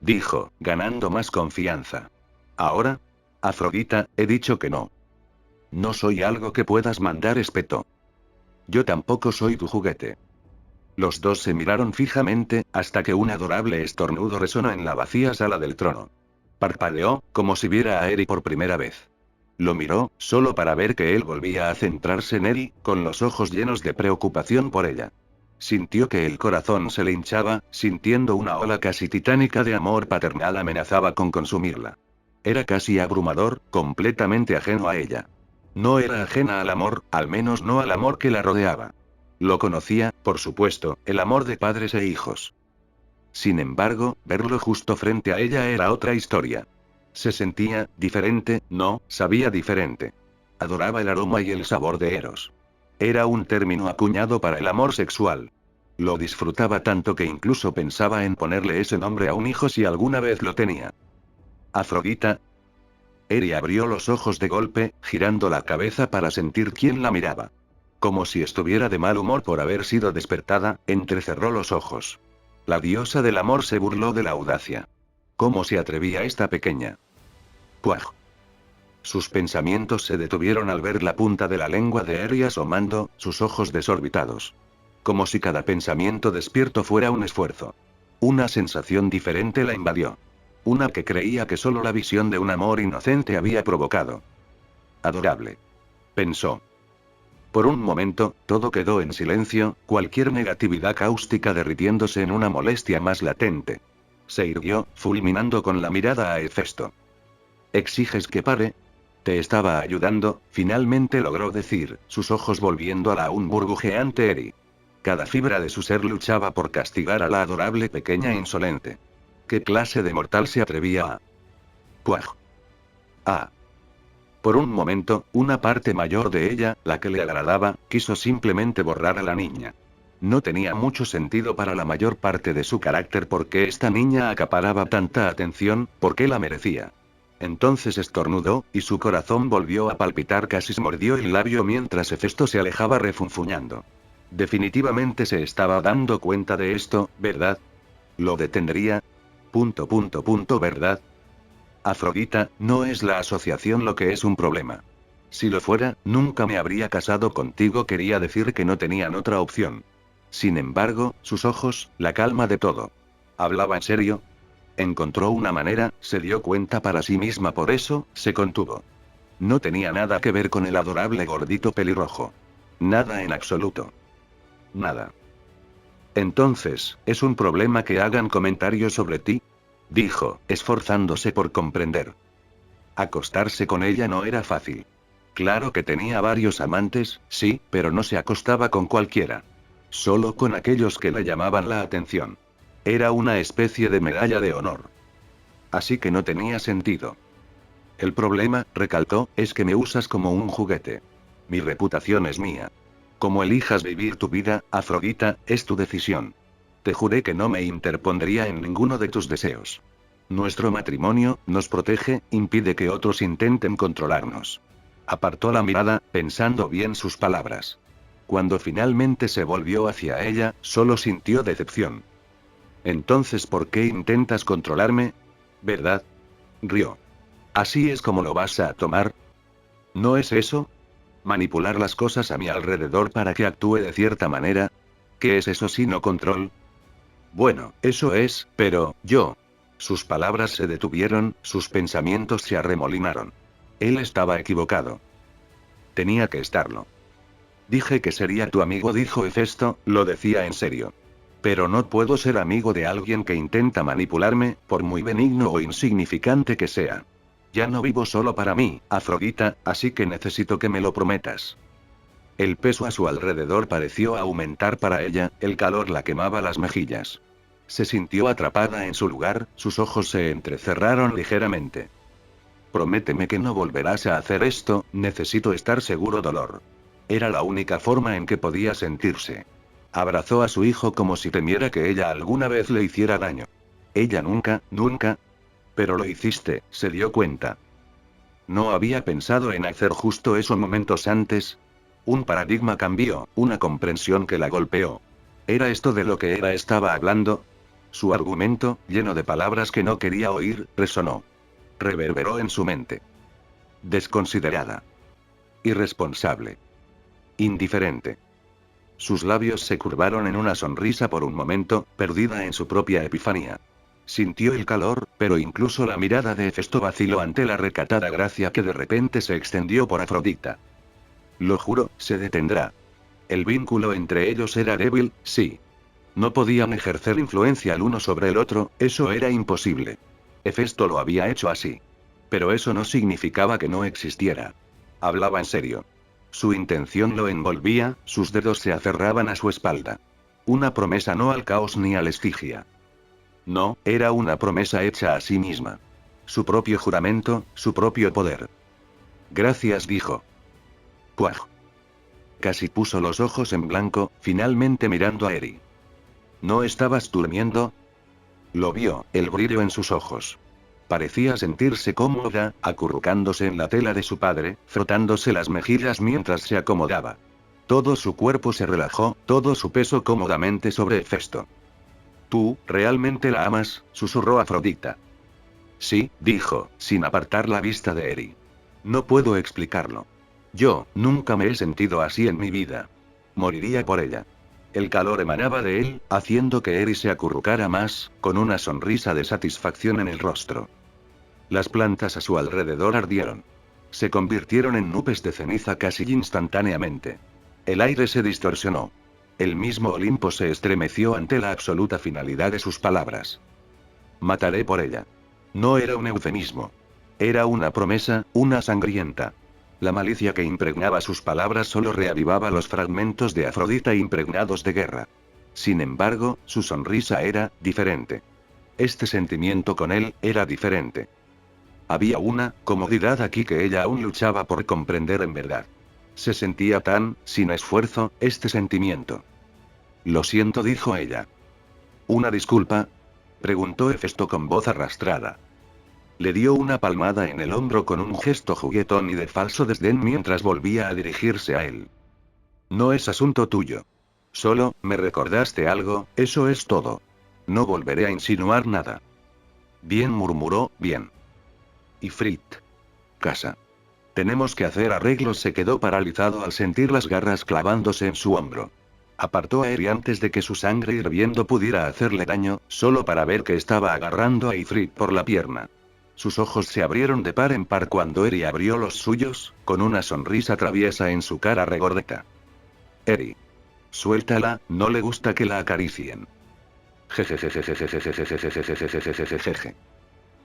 Dijo, ganando más confianza. Ahora, Afrodita, he dicho que no. No soy algo que puedas mandar, espetó. Yo tampoco soy tu juguete. Los dos se miraron fijamente, hasta que un adorable estornudo resonó en la vacía sala del trono. Parpadeó, como si viera a Eri por primera vez. Lo miró, solo para ver que él volvía a centrarse en Eri, con los ojos llenos de preocupación por ella. Sintió que el corazón se le hinchaba, sintiendo una ola casi titánica de amor paternal amenazaba con consumirla. Era casi abrumador, completamente ajeno a ella. No era ajena al amor, al menos no al amor que la rodeaba. Lo conocía, por supuesto, el amor de padres e hijos. Sin embargo, verlo justo frente a ella era otra historia. Se sentía diferente, no, sabía diferente. Adoraba el aroma y el sabor de Eros. Era un término acuñado para el amor sexual. Lo disfrutaba tanto que incluso pensaba en ponerle ese nombre a un hijo si alguna vez lo tenía. Afrodita. Eri abrió los ojos de golpe, girando la cabeza para sentir quién la miraba. Como si estuviera de mal humor por haber sido despertada, entrecerró los ojos. La diosa del amor se burló de la audacia. ¿Cómo se atrevía esta pequeña? ¡Puaj! Sus pensamientos se detuvieron al ver la punta de la lengua de Eri asomando, sus ojos desorbitados. Como si cada pensamiento despierto fuera un esfuerzo. Una sensación diferente la invadió. Una que creía que solo la visión de un amor inocente había provocado. Adorable. Pensó. Por un momento, todo quedó en silencio, cualquier negatividad cáustica derritiéndose en una molestia más latente. Se irguió, fulminando con la mirada a Hefesto. ¿Exiges que pare? Te estaba ayudando, finalmente logró decir, sus ojos volviendo a la aún burbujeante Eri. Cada fibra de su ser luchaba por castigar a la adorable pequeña insolente. ¿Qué clase de mortal se atrevía a? ¡Puaj! ¡Ah! Por un momento, una parte mayor de ella, la que le agradaba, quiso simplemente borrar a la niña. No tenía mucho sentido para la mayor parte de su carácter por qué esta niña acaparaba tanta atención, por qué la merecía. Entonces estornudó, y su corazón volvió a palpitar, casi se mordió el labio mientras Hefesto se alejaba refunfuñando. Definitivamente se estaba dando cuenta de esto, ¿verdad? ¿Lo detendría? ¿Verdad? Afrodita, no es la asociación lo que es un problema. Si lo fuera, nunca me habría casado contigo, quería decir que no tenían otra opción. Sin embargo, sus ojos, la calma de todo. ¿Hablaba en serio? Encontró una manera, se dio cuenta para sí misma, por eso, se contuvo. No tenía nada que ver con el adorable gordito pelirrojo. Nada en absoluto. Nada. Entonces, ¿es un problema que hagan comentarios sobre ti? dijo, esforzándose por comprender. Acostarse con ella no era fácil. Claro que tenía varios amantes, sí, pero no se acostaba con cualquiera. Solo con aquellos que le llamaban la atención. Era una especie de medalla de honor. Así que no tenía sentido. El problema, recalcó, es que me usas como un juguete. Mi reputación es mía. Como elijas vivir tu vida, Afrodita, es tu decisión. Te juré que no me interpondría en ninguno de tus deseos. Nuestro matrimonio nos protege, impide que otros intenten controlarnos. Apartó la mirada, pensando bien sus palabras. Cuando finalmente se volvió hacia ella, solo sintió decepción. Entonces, ¿por qué intentas controlarme? ¿Verdad? Rió. ¿Así es como lo vas a tomar? ¿No es eso? ¿Manipular las cosas a mi alrededor para que actúe de cierta manera? ¿Qué es eso sino control? Bueno, eso es, pero, yo. Sus palabras se detuvieron, sus pensamientos se arremolinaron. Él estaba equivocado. Tenía que estarlo. Dije que sería tu amigo, dijo Hefesto, lo decía en serio. Pero no puedo ser amigo de alguien que intenta manipularme, por muy benigno o insignificante que sea. Ya no vivo solo para mí, Afrodita, así que necesito que me lo prometas. El peso a su alrededor pareció aumentar para ella, el calor la quemaba las mejillas. Se sintió atrapada en su lugar, sus ojos se entrecerraron ligeramente. Prométeme que no volverás a hacer esto, necesito estar seguro. Dolor. Era la única forma en que podía sentirse. Abrazó a su hijo como si temiera que ella alguna vez le hiciera daño. Ella nunca, nunca. Pero lo hiciste, se dio cuenta. No había pensado en hacer justo eso momentos antes. Un paradigma cambió, una comprensión que la golpeó. ¿Era esto de lo que estaba hablando? Su argumento, lleno de palabras que no quería oír, resonó. Reverberó en su mente. Desconsiderada. Irresponsable. Indiferente. Sus labios se curvaron en una sonrisa por un momento, perdida en su propia epifanía. Sintió el calor, pero incluso la mirada de Hefesto vaciló ante la recatada gracia que de repente se extendió por Afrodita. Lo juro, se detendrá. El vínculo entre ellos era débil, sí. No podían ejercer influencia el uno sobre el otro, eso era imposible. Hefesto lo había hecho así. Pero eso no significaba que no existiera. Hablaba en serio. Su intención lo envolvía, sus dedos se aferraban a su espalda. Una promesa, no al caos ni a la estigia. No, era una promesa hecha a sí misma. Su propio juramento, su propio poder. Gracias, dijo. Puaj. Casi puso los ojos en blanco, finalmente mirando a Eri. ¿No estabas durmiendo? Lo vio, el brillo en sus ojos. Parecía sentirse cómoda, acurrucándose en la tela de su padre, frotándose las mejillas mientras se acomodaba. Todo su cuerpo se relajó, todo su peso cómodamente sobre Hefesto. ¿Tú, realmente la amas?, susurró Afrodita. Sí, dijo, sin apartar la vista de Eri. No puedo explicarlo. Yo, nunca me he sentido así en mi vida. Moriría por ella. El calor emanaba de él, haciendo que Eri se acurrucara más, con una sonrisa de satisfacción en el rostro. Las plantas a su alrededor ardieron. Se convirtieron en nubes de ceniza casi instantáneamente. El aire se distorsionó. El mismo Olimpo se estremeció ante la absoluta finalidad de sus palabras. Mataré por ella. No era un eufemismo. Era una promesa, una sangrienta. La malicia que impregnaba sus palabras solo reavivaba los fragmentos de Afrodita impregnados de guerra. Sin embargo, su sonrisa era diferente. Este sentimiento con él era diferente. Había una comodidad aquí que ella aún luchaba por comprender en verdad. Se sentía tan, sin esfuerzo, este sentimiento. Lo siento, dijo ella. ¿Una disculpa?, preguntó Hefesto con voz arrastrada. Le dio una palmada en el hombro con un gesto juguetón y de falso desdén mientras volvía a dirigirse a él. No es asunto tuyo. Solo, me recordaste algo, eso es todo. No volveré a insinuar nada. Bien, murmuró, bien. Ifrit. Casa. Tenemos que hacer arreglos. Se quedó paralizado al sentir las garras clavándose en su hombro. Apartó a Eri antes de que su sangre hirviendo pudiera hacerle daño, solo para ver que estaba agarrando a Ifrit por la pierna. Sus ojos se abrieron de par en par cuando Eri abrió los suyos, con una sonrisa traviesa en su cara regordeta. Eri. Suéltala, no le gusta que la acaricien. Jejejejejejejejejejejejejejeje.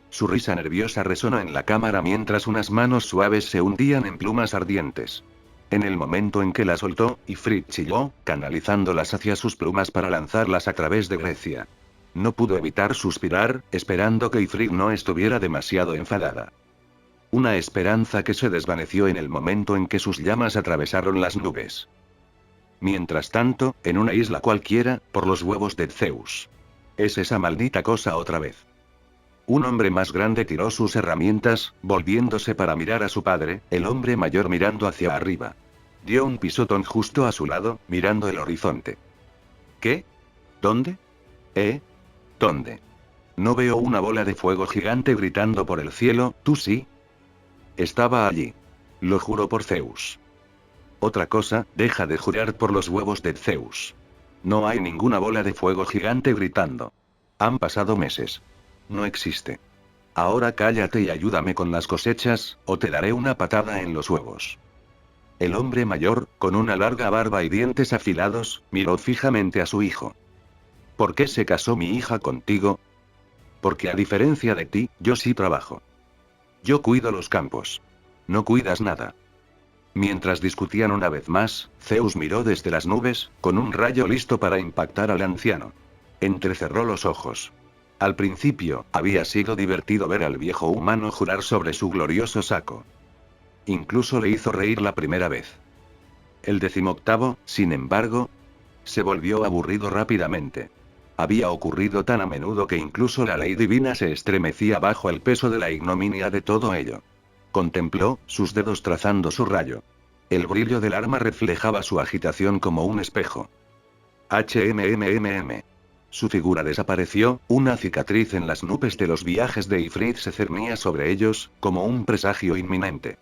Su risa nerviosa resonó en la cámara mientras unas manos suaves se hundían en plumas ardientes. En el momento en que la soltó, Ifrit chilló, canalizándolas hacia sus plumas para lanzarlas a través de Grecia. No pudo evitar suspirar, esperando que Ifrit no estuviera demasiado enfadada. Una esperanza que se desvaneció en el momento en que sus llamas atravesaron las nubes. Mientras tanto, en una isla cualquiera, por los huevos de Zeus. Es esa maldita cosa otra vez. Un hombre más grande tiró sus herramientas, volviéndose para mirar a su padre, el hombre mayor mirando hacia arriba. Dio un pisotón justo a su lado, mirando el horizonte. ¿Qué? ¿Dónde? ¿Dónde? No veo una bola de fuego gigante gritando por el cielo, ¿tú sí? Estaba allí. Lo juro por Zeus. Otra cosa, deja de jurar por los huevos de Zeus. No hay ninguna bola de fuego gigante gritando. Han pasado meses. No existe. Ahora cállate y ayúdame con las cosechas, o te daré una patada en los huevos. El hombre mayor, con una larga barba y dientes afilados, miró fijamente a su hijo. ¿Por qué se casó mi hija contigo? Porque a diferencia de ti, yo sí trabajo. Yo cuido los campos. No cuidas nada. Mientras discutían una vez más, Zeus miró desde las nubes, con un rayo listo para impactar al anciano. Entrecerró los ojos. Al principio, había sido divertido ver al viejo humano jurar sobre su glorioso saco. Incluso le hizo reír la primera vez. El 18º, sin embargo, se volvió aburrido rápidamente. Había ocurrido tan a menudo que incluso la ley divina se estremecía bajo el peso de la ignominia de todo ello. Contempló sus dedos trazando su rayo. El brillo del arma reflejaba su agitación como un espejo. HMMMM. Su figura desapareció, una cicatriz en las nubes de los viajes de Ifrit se cernía sobre ellos, como un presagio inminente.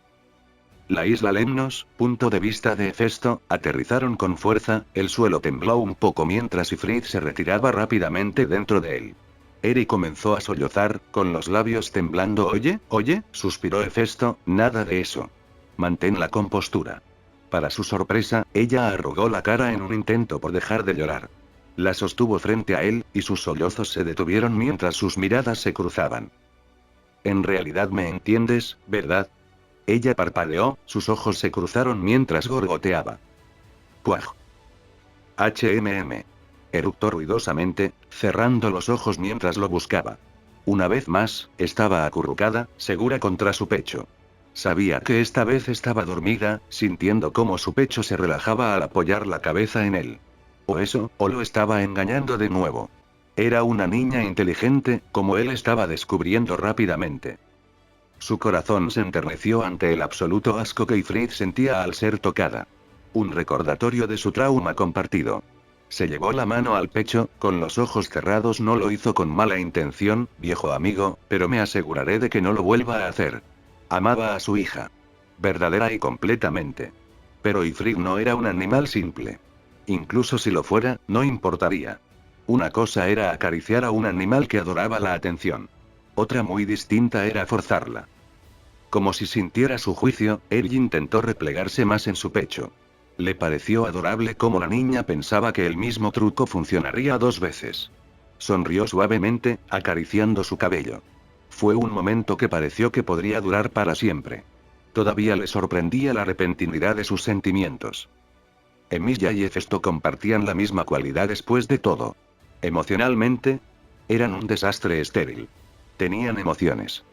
La isla Lemnos, punto de vista de Hefesto, aterrizaron con fuerza, el suelo tembló un poco mientras Ifrit se retiraba rápidamente dentro de él. Eri comenzó a sollozar, con los labios temblando. Oye, suspiró Hefesto, nada de eso. Mantén la compostura. Para su sorpresa, ella arrugó la cara en un intento por dejar de llorar. La sostuvo frente a él, y sus sollozos se detuvieron mientras sus miradas se cruzaban. En realidad me entiendes, ¿verdad? Ella parpadeó, sus ojos se cruzaron mientras gorgoteaba. ¡Puaj! Eructó ruidosamente, cerrando los ojos mientras lo buscaba. Una vez más, estaba acurrucada, segura contra su pecho. Sabía que esta vez estaba dormida, sintiendo cómo su pecho se relajaba al apoyar la cabeza en él. O eso, o lo estaba engañando de nuevo. Era una niña inteligente, como él estaba descubriendo rápidamente. Su corazón se enterneció ante el absoluto asco que Ifrit sentía al ser tocada. Un recordatorio de su trauma compartido. Se llevó la mano al pecho, con los ojos cerrados. No lo hizo con mala intención, viejo amigo, pero me aseguraré de que no lo vuelva a hacer. Amaba a su hija. Verdadera y completamente. Pero Ifrit no era un animal simple. Incluso si lo fuera, no importaría. Una cosa era acariciar a un animal que adoraba la atención. Otra muy distinta era forzarla. Como si sintiera su juicio, él intentó replegarse más en su pecho. Le pareció adorable cómo la niña pensaba que el mismo truco funcionaría 2 veces. Sonrió suavemente, acariciando su cabello. Fue un momento que pareció que podría durar para siempre. Todavía le sorprendía la repentinidad de sus sentimientos. Emilia y Hefesto compartían la misma cualidad después de todo. Emocionalmente, eran un desastre estéril. Tenían emociones.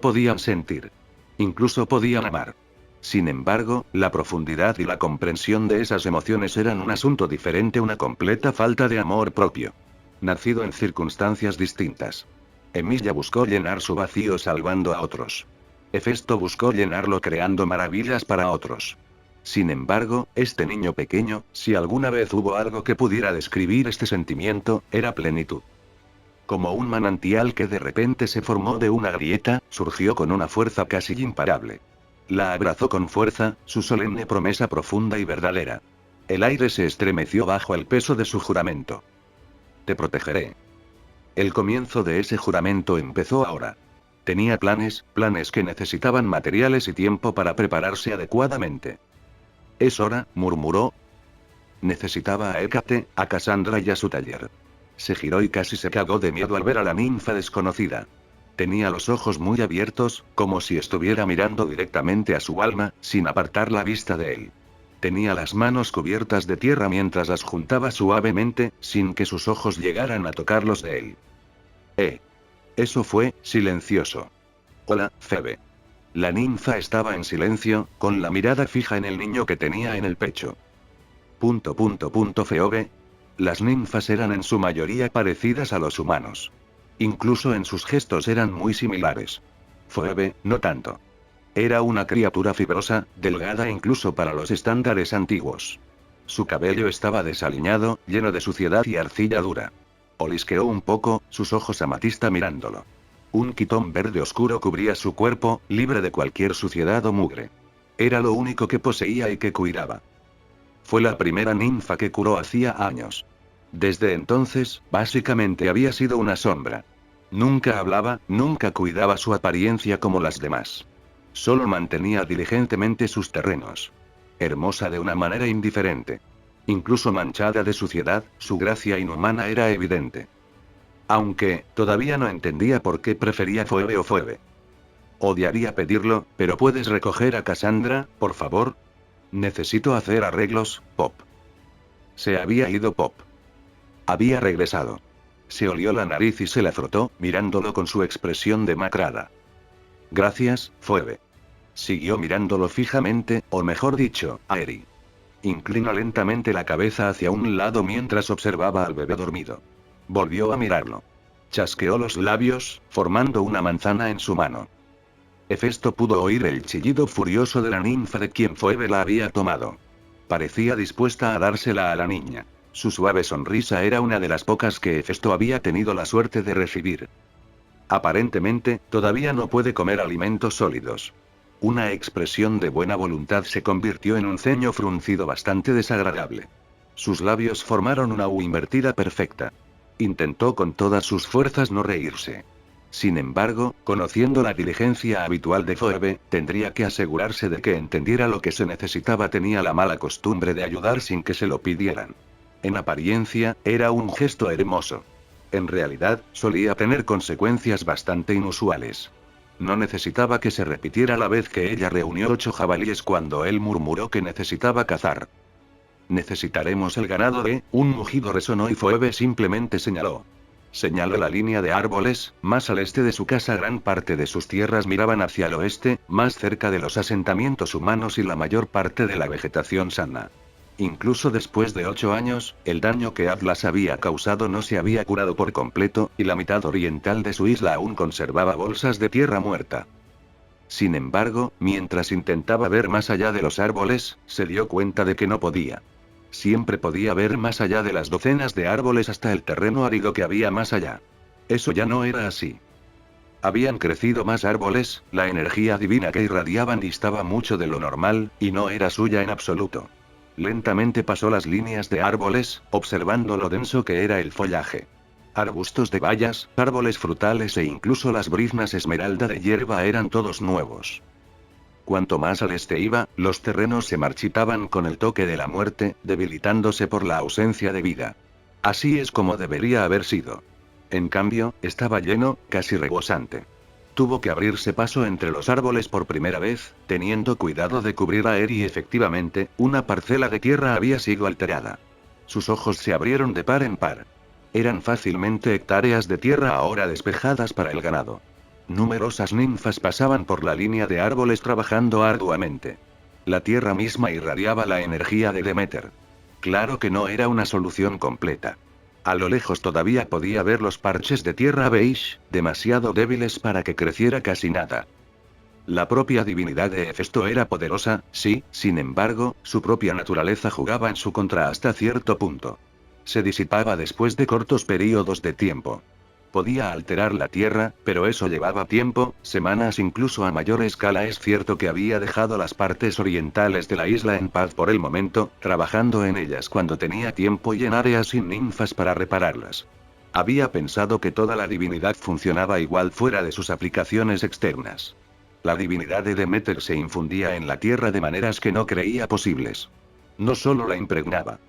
Podían sentir. Incluso podían amar. Sin embargo, la profundidad y la comprensión de esas emociones eran un asunto diferente, una completa falta de amor propio. Nacido en circunstancias distintas. Emilia buscó llenar su vacío salvando a otros. Hefesto buscó llenarlo creando maravillas para otros. Sin embargo, este niño pequeño, si alguna vez hubo algo que pudiera describir este sentimiento, era plenitud. Como un manantial que de repente se formó de una grieta, surgió con una fuerza casi imparable. La abrazó con fuerza, su solemne promesa profunda y verdadera. El aire se estremeció bajo el peso de su juramento. Te protegeré. El comienzo de ese juramento empezó ahora. Tenía planes que necesitaban materiales y tiempo para prepararse adecuadamente. Es hora, murmuró. Necesitaba a Hécate, a Cassandra y a su taller. Se giró y casi se cagó de miedo al ver a la ninfa desconocida. Tenía los ojos muy abiertos, como si estuviera mirando directamente a su alma, sin apartar la vista de él. Tenía las manos cubiertas de tierra mientras las juntaba suavemente, sin que sus ojos llegaran a tocar los de él. Eso fue, silencioso. Hola, Phoebe. La ninfa estaba en silencio, con la mirada fija en el niño que tenía en el pecho. Phoebe. Las ninfas eran en su mayoría parecidas a los humanos. Incluso en sus gestos eran muy similares. Phoebe, no tanto. Era una criatura fibrosa, delgada incluso para los estándares antiguos. Su cabello estaba desaliñado, lleno de suciedad y arcilla dura. Olisqueó un poco, sus ojos amatista mirándolo. Un quitón verde oscuro cubría su cuerpo, libre de cualquier suciedad o mugre. Era lo único que poseía y que cuidaba. Fue la primera ninfa que curó hacía años. Desde entonces, básicamente había sido una sombra. Nunca hablaba, nunca cuidaba su apariencia como las demás. Solo mantenía diligentemente sus terrenos. Hermosa de una manera indiferente. Incluso manchada de suciedad, su gracia inhumana era evidente. Aunque, todavía no entendía por qué prefería Phoebe o Phoebe. Odiaría pedirlo, pero ¿puedes recoger a Cassandra, por favor? Necesito hacer arreglos, Pop. Se había ido Pop. Había regresado. Se olió la nariz y se la frotó, mirándolo con su expresión demacrada. Gracias, Phoebe. Siguió mirándolo fijamente, o mejor dicho, a Eri. Inclinó lentamente la cabeza hacia un lado mientras observaba al bebé dormido. Volvió a mirarlo. Chasqueó los labios, formando una manzana en su mano. Hefesto pudo oír el chillido furioso de la ninfa de quien Phoebe la había tomado. Parecía dispuesta a dársela a la niña. Su suave sonrisa era una de las pocas que Hefesto había tenido la suerte de recibir. Aparentemente, todavía no puede comer alimentos sólidos. Una expresión de buena voluntad se convirtió en un ceño fruncido bastante desagradable. Sus labios formaron una U invertida perfecta. Intentó con todas sus fuerzas no reírse. Sin embargo, conociendo la diligencia habitual de Phoebe, tendría que asegurarse de que entendiera lo que se necesitaba. Tenía la mala costumbre de ayudar sin que se lo pidieran. En apariencia, era un gesto hermoso. En realidad, solía tener consecuencias bastante inusuales. No necesitaba que se repitiera la vez que ella reunió 8 jabalíes cuando él murmuró que necesitaba cazar. Necesitaremos el ganado de... Un mugido resonó y Phoebe simplemente señaló. Señaló la línea de árboles, más al este de su casa. Gran parte de sus tierras miraban hacia el oeste, más cerca de los asentamientos humanos y la mayor parte de la vegetación sana. Incluso después de 8 años, el daño que Atlas había causado no se había curado por completo, y la mitad oriental de su isla aún conservaba bolsas de tierra muerta. Sin embargo, mientras intentaba ver más allá de los árboles, se dio cuenta de que no podía. Siempre podía ver más allá de las docenas de árboles hasta el terreno árido que había más allá. Eso ya no era así. Habían crecido más árboles, la energía divina que irradiaban distaba mucho de lo normal, y no era suya en absoluto. Lentamente pasó las líneas de árboles, observando lo denso que era el follaje. Arbustos de bayas, árboles frutales e incluso las briznas esmeralda de hierba eran todos nuevos. Cuanto más al este iba, los terrenos se marchitaban con el toque de la muerte, debilitándose por la ausencia de vida. Así es como debería haber sido. En cambio, estaba lleno, casi rebosante. Tuvo que abrirse paso entre los árboles por primera vez, teniendo cuidado de cubrir a Eri y efectivamente, una parcela de tierra había sido alterada. Sus ojos se abrieron de par en par. Eran fácilmente hectáreas de tierra ahora despejadas para el ganado. Numerosas ninfas pasaban por la línea de árboles trabajando arduamente. La tierra misma irradiaba la energía de Demeter. Claro que no era una solución completa. A lo lejos todavía podía ver los parches de tierra beige, demasiado débiles para que creciera casi nada. La propia divinidad de Hefesto era poderosa, sí, sin embargo, su propia naturaleza jugaba en su contra hasta cierto punto. Se disipaba después de cortos períodos de tiempo. Podía alterar la tierra, pero eso llevaba tiempo, semanas incluso a mayor escala. Es cierto que había dejado las partes orientales de la isla en paz por el momento, trabajando en ellas cuando tenía tiempo y en áreas sin ninfas para repararlas. Había pensado que toda la divinidad funcionaba igual fuera de sus aplicaciones externas. La divinidad de Demeter se infundía en la tierra de maneras que no creía posibles. No solo la impregnaba.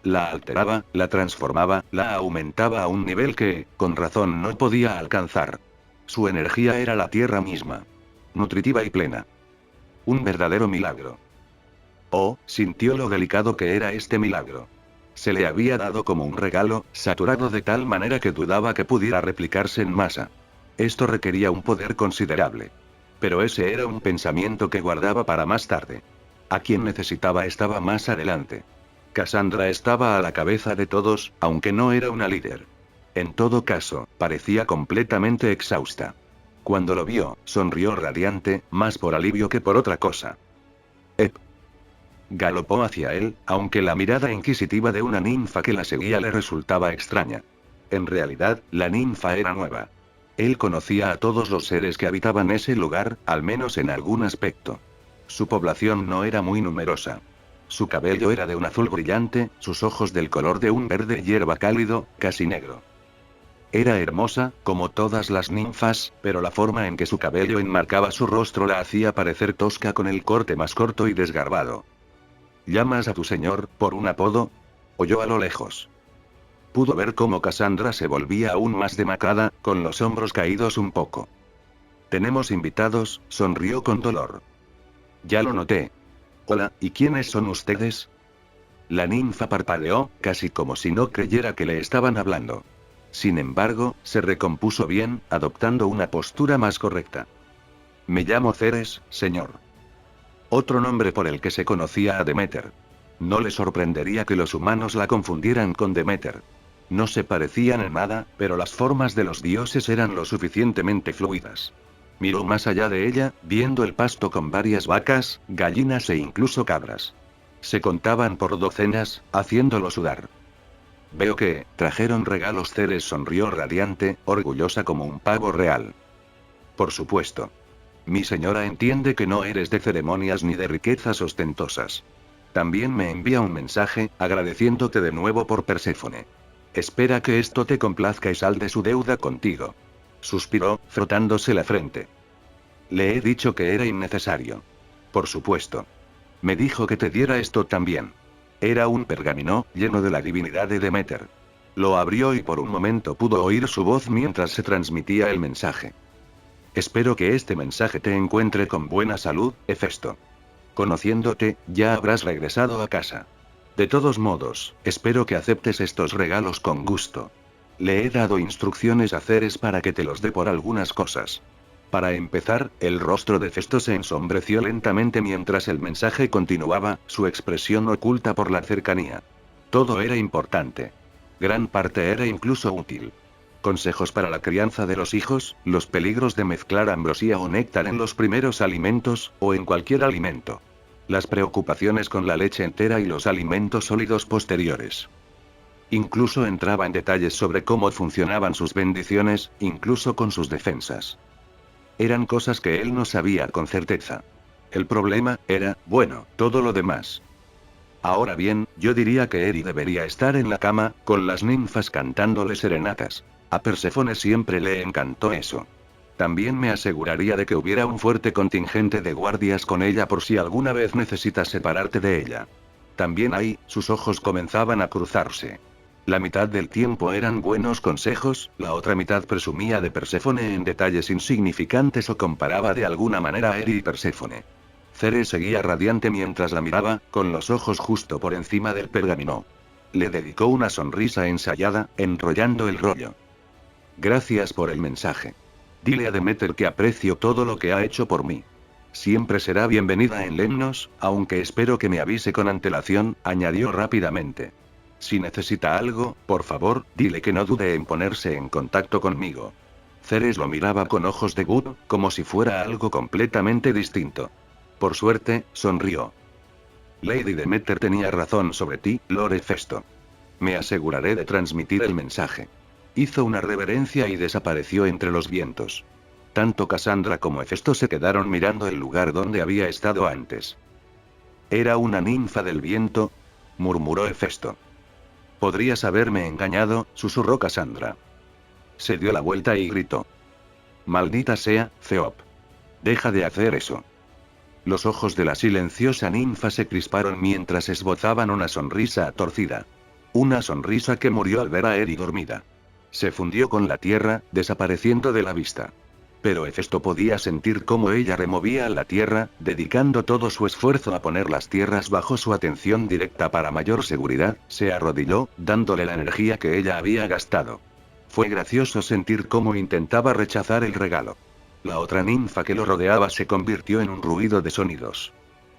La alteraba, la transformaba, la aumentaba a un nivel que, con razón, no podía alcanzar. Su energía era la tierra misma. Nutritiva y plena. Un verdadero milagro. Oh, sintió lo delicado que era este milagro. Se le había dado como un regalo, saturado de tal manera que dudaba que pudiera replicarse en masa. Esto requería un poder considerable. Pero ese era un pensamiento que guardaba para más tarde. A quien necesitaba estaba más adelante. Cassandra estaba a la cabeza de todos, aunque no era una líder. En todo caso, parecía completamente exhausta. Cuando lo vio, sonrió radiante, más por alivio que por otra cosa. ¡Ep! Galopó hacia él, aunque la mirada inquisitiva de una ninfa que la seguía le resultaba extraña. En realidad, la ninfa era nueva. Él conocía a todos los seres que habitaban ese lugar, al menos en algún aspecto. Su población no era muy numerosa. Su cabello era de un azul brillante, sus ojos del color de un verde hierba cálido, casi negro. Era hermosa, como todas las ninfas, pero la forma en que su cabello enmarcaba su rostro la hacía parecer tosca con el corte más corto y desgarbado. ¿Llamas a tu señor, por un apodo? Oyó a lo lejos. Pudo ver cómo Cassandra se volvía aún más demacrada, con los hombros caídos un poco. Tenemos invitados, sonrió con dolor. Ya lo noté. Hola, ¿y quiénes son ustedes? La ninfa parpadeó, casi como si no creyera que le estaban hablando. Sin embargo, se recompuso bien, adoptando una postura más correcta. Me llamo Ceres, señor. Otro nombre por el que se conocía a Demeter. No le sorprendería que los humanos la confundieran con Demeter. No se parecían en nada, pero las formas de los dioses eran lo suficientemente fluidas. Miró más allá de ella, viendo el pasto con varias vacas, gallinas e incluso cabras. Se contaban por docenas, haciéndolo sudar. Veo que trajeron regalos. Ceres sonrió radiante, orgullosa como un pavo real. Por supuesto. Mi señora entiende que no eres de ceremonias ni de riquezas ostentosas. También me envía un mensaje, agradeciéndote de nuevo por Perséfone. Espera que esto te complazca y salde su deuda contigo. Suspiró, frotándose la frente. Le he dicho que era innecesario. Por supuesto. Me dijo que te diera esto también. Era un pergamino, lleno de la divinidad de Demeter. Lo abrió y por un momento pudo oír su voz mientras se transmitía el mensaje. Espero que este mensaje te encuentre con buena salud, Hefesto. Conociéndote, ya habrás regresado a casa. De todos modos, espero que aceptes estos regalos con gusto. Le he dado instrucciones a Ceres para que te los dé por algunas cosas. Para empezar, el rostro de Festo se ensombreció lentamente mientras el mensaje continuaba, su expresión oculta por la cercanía. Todo era importante. Gran parte era incluso útil. Consejos para la crianza de los hijos, los peligros de mezclar ambrosía o néctar en los primeros alimentos, o en cualquier alimento. Las preocupaciones con la leche entera y los alimentos sólidos posteriores. Incluso entraba en detalles sobre cómo funcionaban sus bendiciones, incluso con sus defensas. Eran cosas que él no sabía con certeza. El problema era, bueno, todo lo demás. Ahora bien, yo diría que Eri debería estar en la cama, con las ninfas cantándole serenatas. A Perséfone siempre le encantó eso. También me aseguraría de que hubiera un fuerte contingente de guardias con ella por si alguna vez necesitas separarte de ella. También ahí, sus ojos comenzaban a cruzarse. La mitad del tiempo eran buenos consejos, la otra mitad presumía de Perséfone en detalles insignificantes o comparaba de alguna manera a Eri y Perséfone. Ceres seguía radiante mientras la miraba, con los ojos justo por encima del pergamino. Le dedicó una sonrisa ensayada, enrollando el rollo. Gracias por el mensaje. Dile a Demeter que aprecio todo lo que ha hecho por mí. Siempre será bienvenida en Lemnos, aunque espero que me avise con antelación, añadió rápidamente. Si necesita algo, por favor, dile que no dude en ponerse en contacto conmigo. Ceres lo miraba con ojos de Good, como si fuera algo completamente distinto. Por suerte, sonrió. Lady Demeter tenía razón sobre ti, Lord Hefesto. Me aseguraré de transmitir el mensaje. Hizo una reverencia y desapareció entre los vientos. Tanto Cassandra como Hefesto se quedaron mirando el lugar donde había estado antes. Era una ninfa del viento, murmuró Hefesto. Podrías haberme engañado, susurró Cassandra. Se dio la vuelta y gritó. Maldita sea, Feop. Deja de hacer eso. Los ojos de la silenciosa ninfa se crisparon mientras esbozaban una sonrisa torcida. Una sonrisa que murió al ver a Eri dormida. Se fundió con la tierra, desapareciendo de la vista. Pero Hefesto podía sentir cómo ella removía la tierra, dedicando todo su esfuerzo a poner las tierras bajo su atención directa para mayor seguridad. Se arrodilló, dándole la energía que ella había gastado. Fue gracioso sentir cómo intentaba rechazar el regalo. La otra ninfa que lo rodeaba se convirtió en un ruido de sonidos.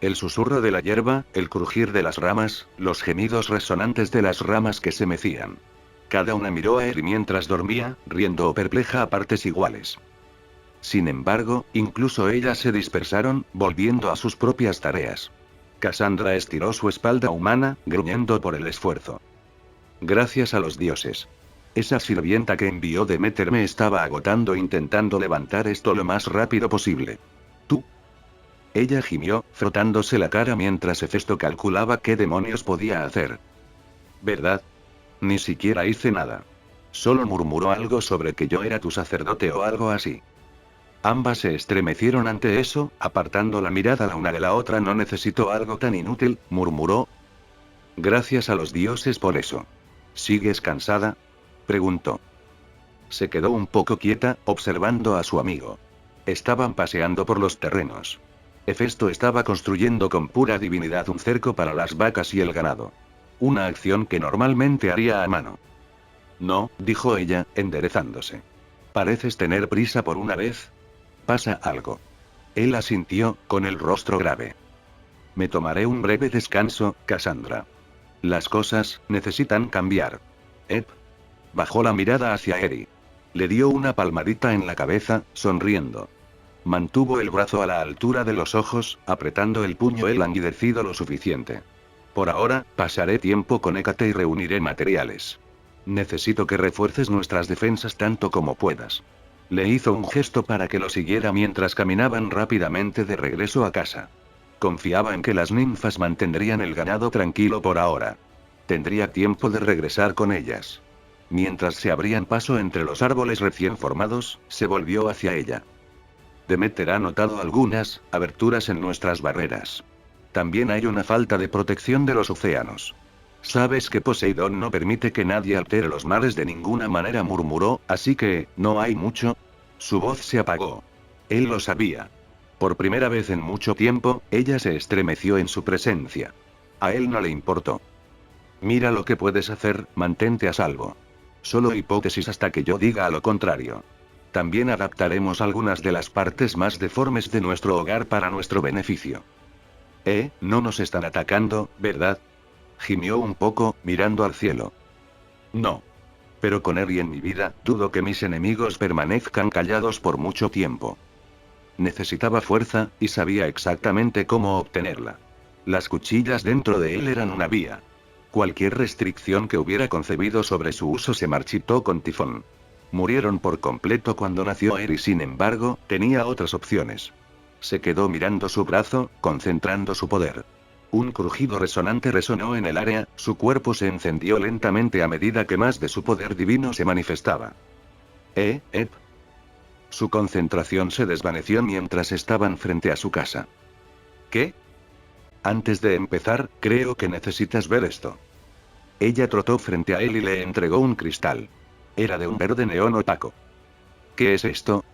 El susurro de la hierba, el crujir de las ramas, los gemidos resonantes de las ramas que se mecían. Cada una miró a Eri mientras dormía, riendo o perpleja a partes iguales. Sin embargo, incluso ellas se dispersaron, volviendo a sus propias tareas. Cassandra estiró su espalda humana, gruñendo por el esfuerzo. Gracias a los dioses. Esa sirvienta que envió Demeter me estaba agotando intentando levantar esto lo más rápido posible. ¿Tú? Ella gimió, frotándose la cara mientras Hefesto calculaba qué demonios podía hacer. ¿Verdad? Ni siquiera hice nada. Solo murmuró algo sobre que yo era tu sacerdote o algo así. Ambas se estremecieron ante eso, apartando la mirada la una de la otra. No necesito algo tan inútil, murmuró. Gracias a los dioses por eso. ¿Sigues cansada?, preguntó. Se quedó un poco quieta, observando a su amigo. Estaban paseando por los terrenos. Hefesto estaba construyendo con pura divinidad un cerco para las vacas y el ganado. Una acción que normalmente haría a mano. No, dijo ella, enderezándose. Pareces tener prisa por una vez. ¿Pasa algo? Él asintió, con el rostro grave. Me tomaré un breve descanso, Cassandra. Las cosas necesitan cambiar. Bajó la mirada hacia Eri. Le dio una palmadita en la cabeza, sonriendo. Mantuvo el brazo a la altura de los ojos, apretando el puño languidecido lo suficiente. Por ahora, pasaré tiempo con Hécate y reuniré materiales. Necesito que refuerces nuestras defensas tanto como puedas. Le hizo un gesto para que lo siguiera mientras caminaban rápidamente de regreso a casa. Confiaba en que las ninfas mantendrían el ganado tranquilo por ahora. Tendría tiempo de regresar con ellas. Mientras se abrían paso entre los árboles recién formados, se volvió hacia ella. Demeter ha notado algunas aberturas en nuestras barreras. También hay una falta de protección de los océanos. Sabes que Poseidón no permite que nadie altere los mares de ninguna manera, murmuró, así que, ¿no hay mucho? Su voz se apagó. Él lo sabía. Por primera vez en mucho tiempo, ella se estremeció en su presencia. A él no le importó. Mira lo que puedes hacer, mantente a salvo. Solo hipótesis hasta que yo diga lo contrario. También adaptaremos algunas de las partes más deformes de nuestro hogar para nuestro beneficio. No nos están atacando, ¿verdad? Gimió un poco, mirando al cielo. No. Pero con Eri en mi vida, dudo que mis enemigos permanezcan callados por mucho tiempo. Necesitaba fuerza, y sabía exactamente cómo obtenerla. Las cuchillas dentro de él eran una vía. Cualquier restricción que hubiera concebido sobre su uso se marchitó con tifón. Murieron por completo cuando nació Eri, sin embargo, tenía otras opciones. Se quedó mirando su brazo, concentrando su poder. Un crujido resonante resonó en el área, su cuerpo se encendió lentamente a medida que más de su poder divino se manifestaba. Su concentración se desvaneció mientras estaban frente a su casa. ¿Qué? Antes de empezar, creo que necesitas ver esto. Ella trotó frente a él y le entregó un cristal. Era de un verde neón opaco. ¿Qué es esto?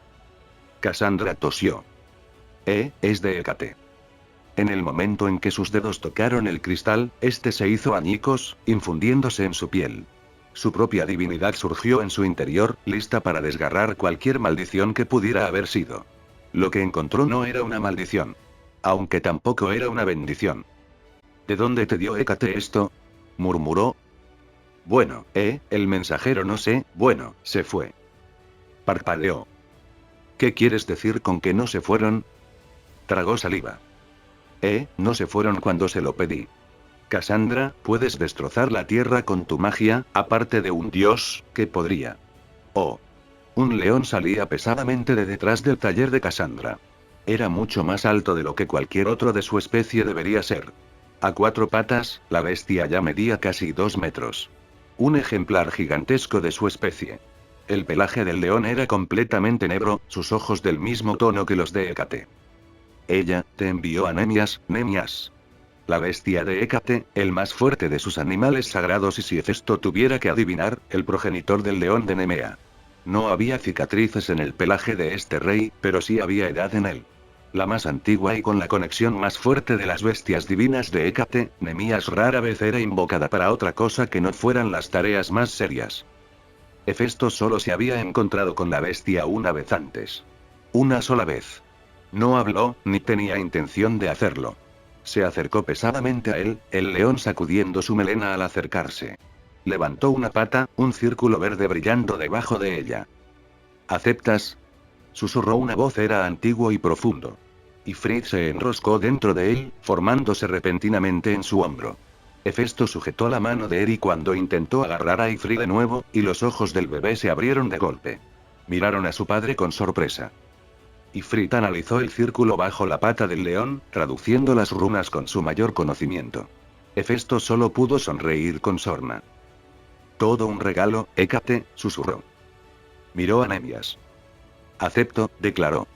Cassandra tosió. Es de Hécate. En el momento en que sus dedos tocaron el cristal, este se hizo añicos, infundiéndose en su piel. Su propia divinidad surgió en su interior, lista para desgarrar cualquier maldición que pudiera haber sido. Lo que encontró no era una maldición. Aunque tampoco era una bendición. ¿De dónde te dio Hécate esto? Murmuró. Bueno, el mensajero no sé, bueno, se fue. Parpadeó. ¿Qué quieres decir con que no se fueron? Tragó saliva. No se fueron cuando se lo pedí. Cassandra, puedes destrozar la tierra con tu magia, aparte de un dios, que podría. Un león salía pesadamente de detrás del taller de Cassandra. Era mucho más alto de lo que cualquier otro de su especie debería ser. A 4 patas, la bestia ya medía casi 2 metros. Un ejemplar gigantesco de su especie. El pelaje del león era completamente negro, sus ojos del mismo tono que los de Hécate. Ella te envió a Nemias. La bestia de Hécate, el más fuerte de sus animales sagrados y si Hefesto tuviera que adivinar, el progenitor del león de Nemea. No había cicatrices en el pelaje de este rey, pero sí había edad en él. La más antigua y con la conexión más fuerte de las bestias divinas de Hécate, Nemías rara vez era invocada para otra cosa que no fueran las tareas más serias. Hefesto solo se había encontrado con la bestia una vez antes. Una sola vez. No habló, ni tenía intención de hacerlo. Se acercó pesadamente a él, el león sacudiendo su melena al acercarse. Levantó una pata, un círculo verde brillando debajo de ella. ¿Aceptas? Susurró una voz, era antiguo y profundo. Ifrit se enroscó dentro de él, formándose repentinamente en su hombro. Hefesto sujetó la mano de Eri cuando intentó agarrar a Ifrit de nuevo, y los ojos del bebé se abrieron de golpe. Miraron a su padre con sorpresa. Ifrit analizó el círculo bajo la pata del león, traduciendo las runas con su mayor conocimiento. Hefesto solo pudo sonreír con sorna. Todo un regalo, Hécate, susurró. Miró a Nemias. Acepto, declaró.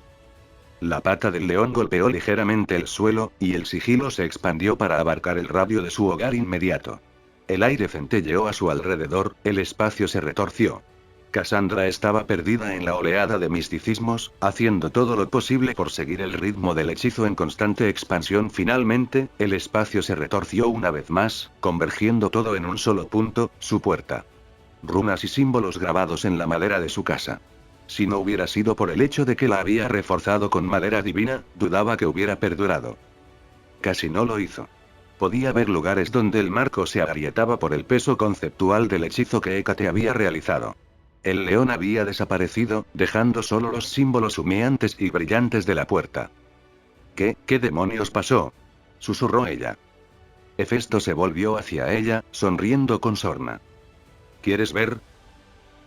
La pata del león golpeó ligeramente el suelo, y el sigilo se expandió para abarcar el radio de su hogar inmediato. El aire centelleó a su alrededor, el espacio se retorció. Cassandra estaba perdida en la oleada de misticismos, haciendo todo lo posible por seguir el ritmo del hechizo en constante expansión. Finalmente, el espacio se retorció una vez más, convergiendo todo en un solo punto, su puerta. Runas y símbolos grabados en la madera de su casa. Si no hubiera sido por el hecho de que la había reforzado con madera divina, dudaba que hubiera perdurado. Casi no lo hizo. Podía ver lugares donde el marco se agrietaba por el peso conceptual del hechizo que Hécate había realizado. El león había desaparecido, dejando solo los símbolos humeantes y brillantes de la puerta. ¿Qué demonios pasó?, susurró ella. Hefesto se volvió hacia ella, sonriendo con sorna. ¿Quieres ver?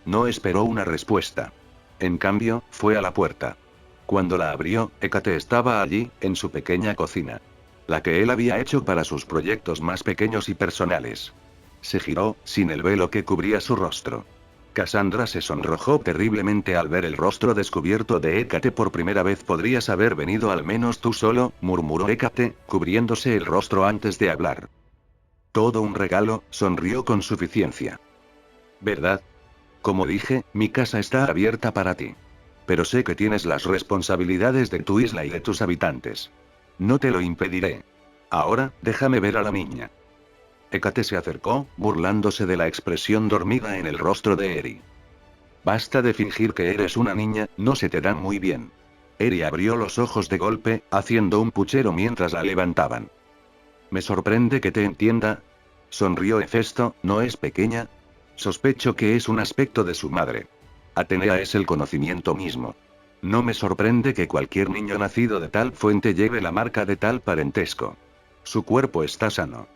No esperó una respuesta. En cambio, fue a la puerta. Cuando la abrió, Hécate estaba allí, en su pequeña cocina. La que él había hecho para sus proyectos más pequeños y personales. Se giró, sin el velo que cubría su rostro. Cassandra se sonrojó terriblemente al ver el rostro descubierto de Hécate por primera vez. Podrías haber venido al menos tú solo, murmuró Hécate, cubriéndose el rostro antes de hablar. Todo un regalo, sonrió con suficiencia. ¿Verdad? Como dije, mi casa está abierta para ti. Pero sé que tienes las responsabilidades de tu isla y de tus habitantes. No te lo impediré. Ahora, déjame ver a la niña. Hécate se acercó, burlándose de la expresión dormida en el rostro de Eri. Basta de fingir que eres una niña, no se te dan muy bien. Eri abrió los ojos de golpe, haciendo un puchero mientras la levantaban. Me sorprende que te entienda. Sonrió Hefesto, ¿no es pequeña? Sospecho que es un aspecto de su madre. Atenea es el conocimiento mismo. No me sorprende que cualquier niño nacido de tal fuente lleve la marca de tal parentesco. Su cuerpo está sano.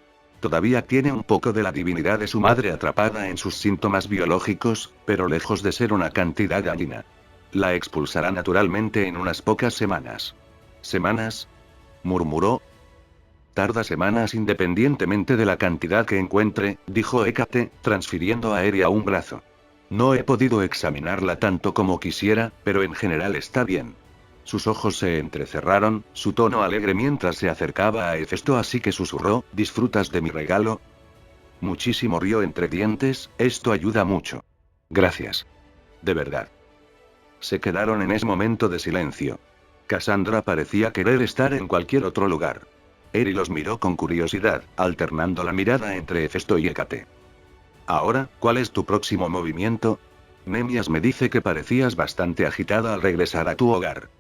Todavía tiene un poco de la divinidad de su madre atrapada en sus síntomas biológicos, pero lejos de ser una cantidad dañina. La expulsará naturalmente en unas pocas semanas. ¿Semanas?, murmuró. Tarda semanas independientemente de la cantidad que encuentre, dijo Hécate, transfiriendo a Eri a un brazo. No he podido examinarla tanto como quisiera, pero en general está bien. Sus ojos se entrecerraron, su tono alegre mientras se acercaba a Hefesto, así que susurró, ¿disfrutas de mi regalo? Muchísimo, rió entre dientes, esto ayuda mucho. Gracias. De verdad. Se quedaron en ese momento de silencio. Cassandra parecía querer estar en cualquier otro lugar. Eri los miró con curiosidad, alternando la mirada entre Hefesto y Hécate. Ahora, ¿cuál es tu próximo movimiento? Nemias me dice que parecías bastante agitada al regresar a tu hogar.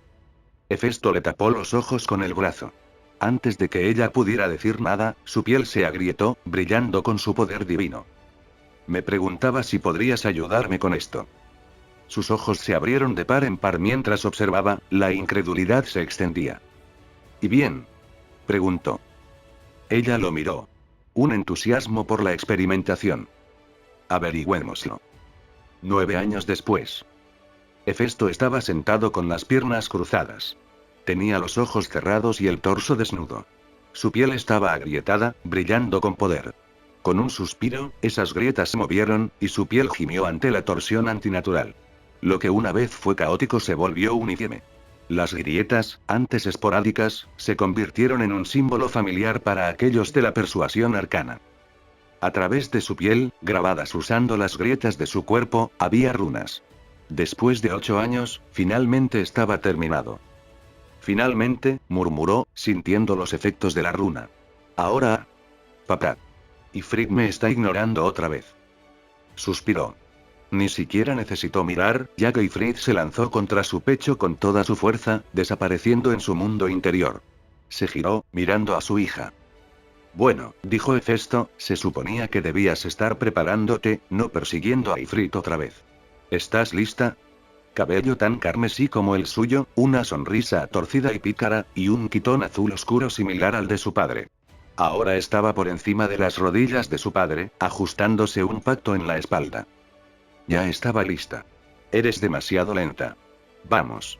Hefesto le tapó los ojos con el brazo. Antes de que ella pudiera decir nada, su piel se agrietó, brillando con su poder divino. Me preguntaba si podrías ayudarme con esto. Sus ojos se abrieron de par en par mientras observaba, la incredulidad se extendía. ¿Y bien?, preguntó. Ella lo miró. Un entusiasmo por la experimentación. Averigüémoslo. 9 años después. Hefesto estaba sentado con las piernas cruzadas. Tenía los ojos cerrados y el torso desnudo. Su piel estaba agrietada, brillando con poder. Con un suspiro, esas grietas se movieron, y su piel gimió ante la torsión antinatural. Lo que una vez fue caótico se volvió uniforme. Las grietas, antes esporádicas, se convirtieron en un símbolo familiar para aquellos de la persuasión arcana. A través de su piel, grabadas usando las grietas de su cuerpo, había runas. Después de 8 años, finalmente estaba terminado. Finalmente, murmuró, sintiendo los efectos de la runa. Ahora... Papá. Ifrit me está ignorando otra vez. Suspiró. Ni siquiera necesitó mirar, ya que Ifrit se lanzó contra su pecho con toda su fuerza, desapareciendo en su mundo interior. Se giró, mirando a su hija. Bueno, dijo Hefesto, se suponía que debías estar preparándote, no persiguiendo a Ifrit otra vez. ¿Estás lista? Cabello tan carmesí como el suyo, una sonrisa torcida y pícara, y un quitón azul oscuro similar al de su padre. Ahora estaba por encima de las rodillas de su padre, ajustándose un pacto en la espalda. Ya estaba lista. Eres demasiado lenta. Vamos.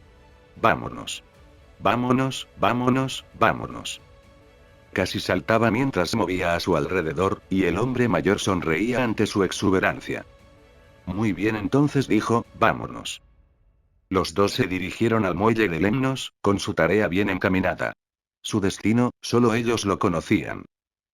Vámonos. Vámonos, vámonos, vámonos. Casi saltaba mientras movía a su alrededor, y el hombre mayor sonreía ante su exuberancia. Muy bien, entonces dijo, vámonos. Los dos se dirigieron al muelle de Lemnos, con su tarea bien encaminada. Su destino, solo ellos lo conocían.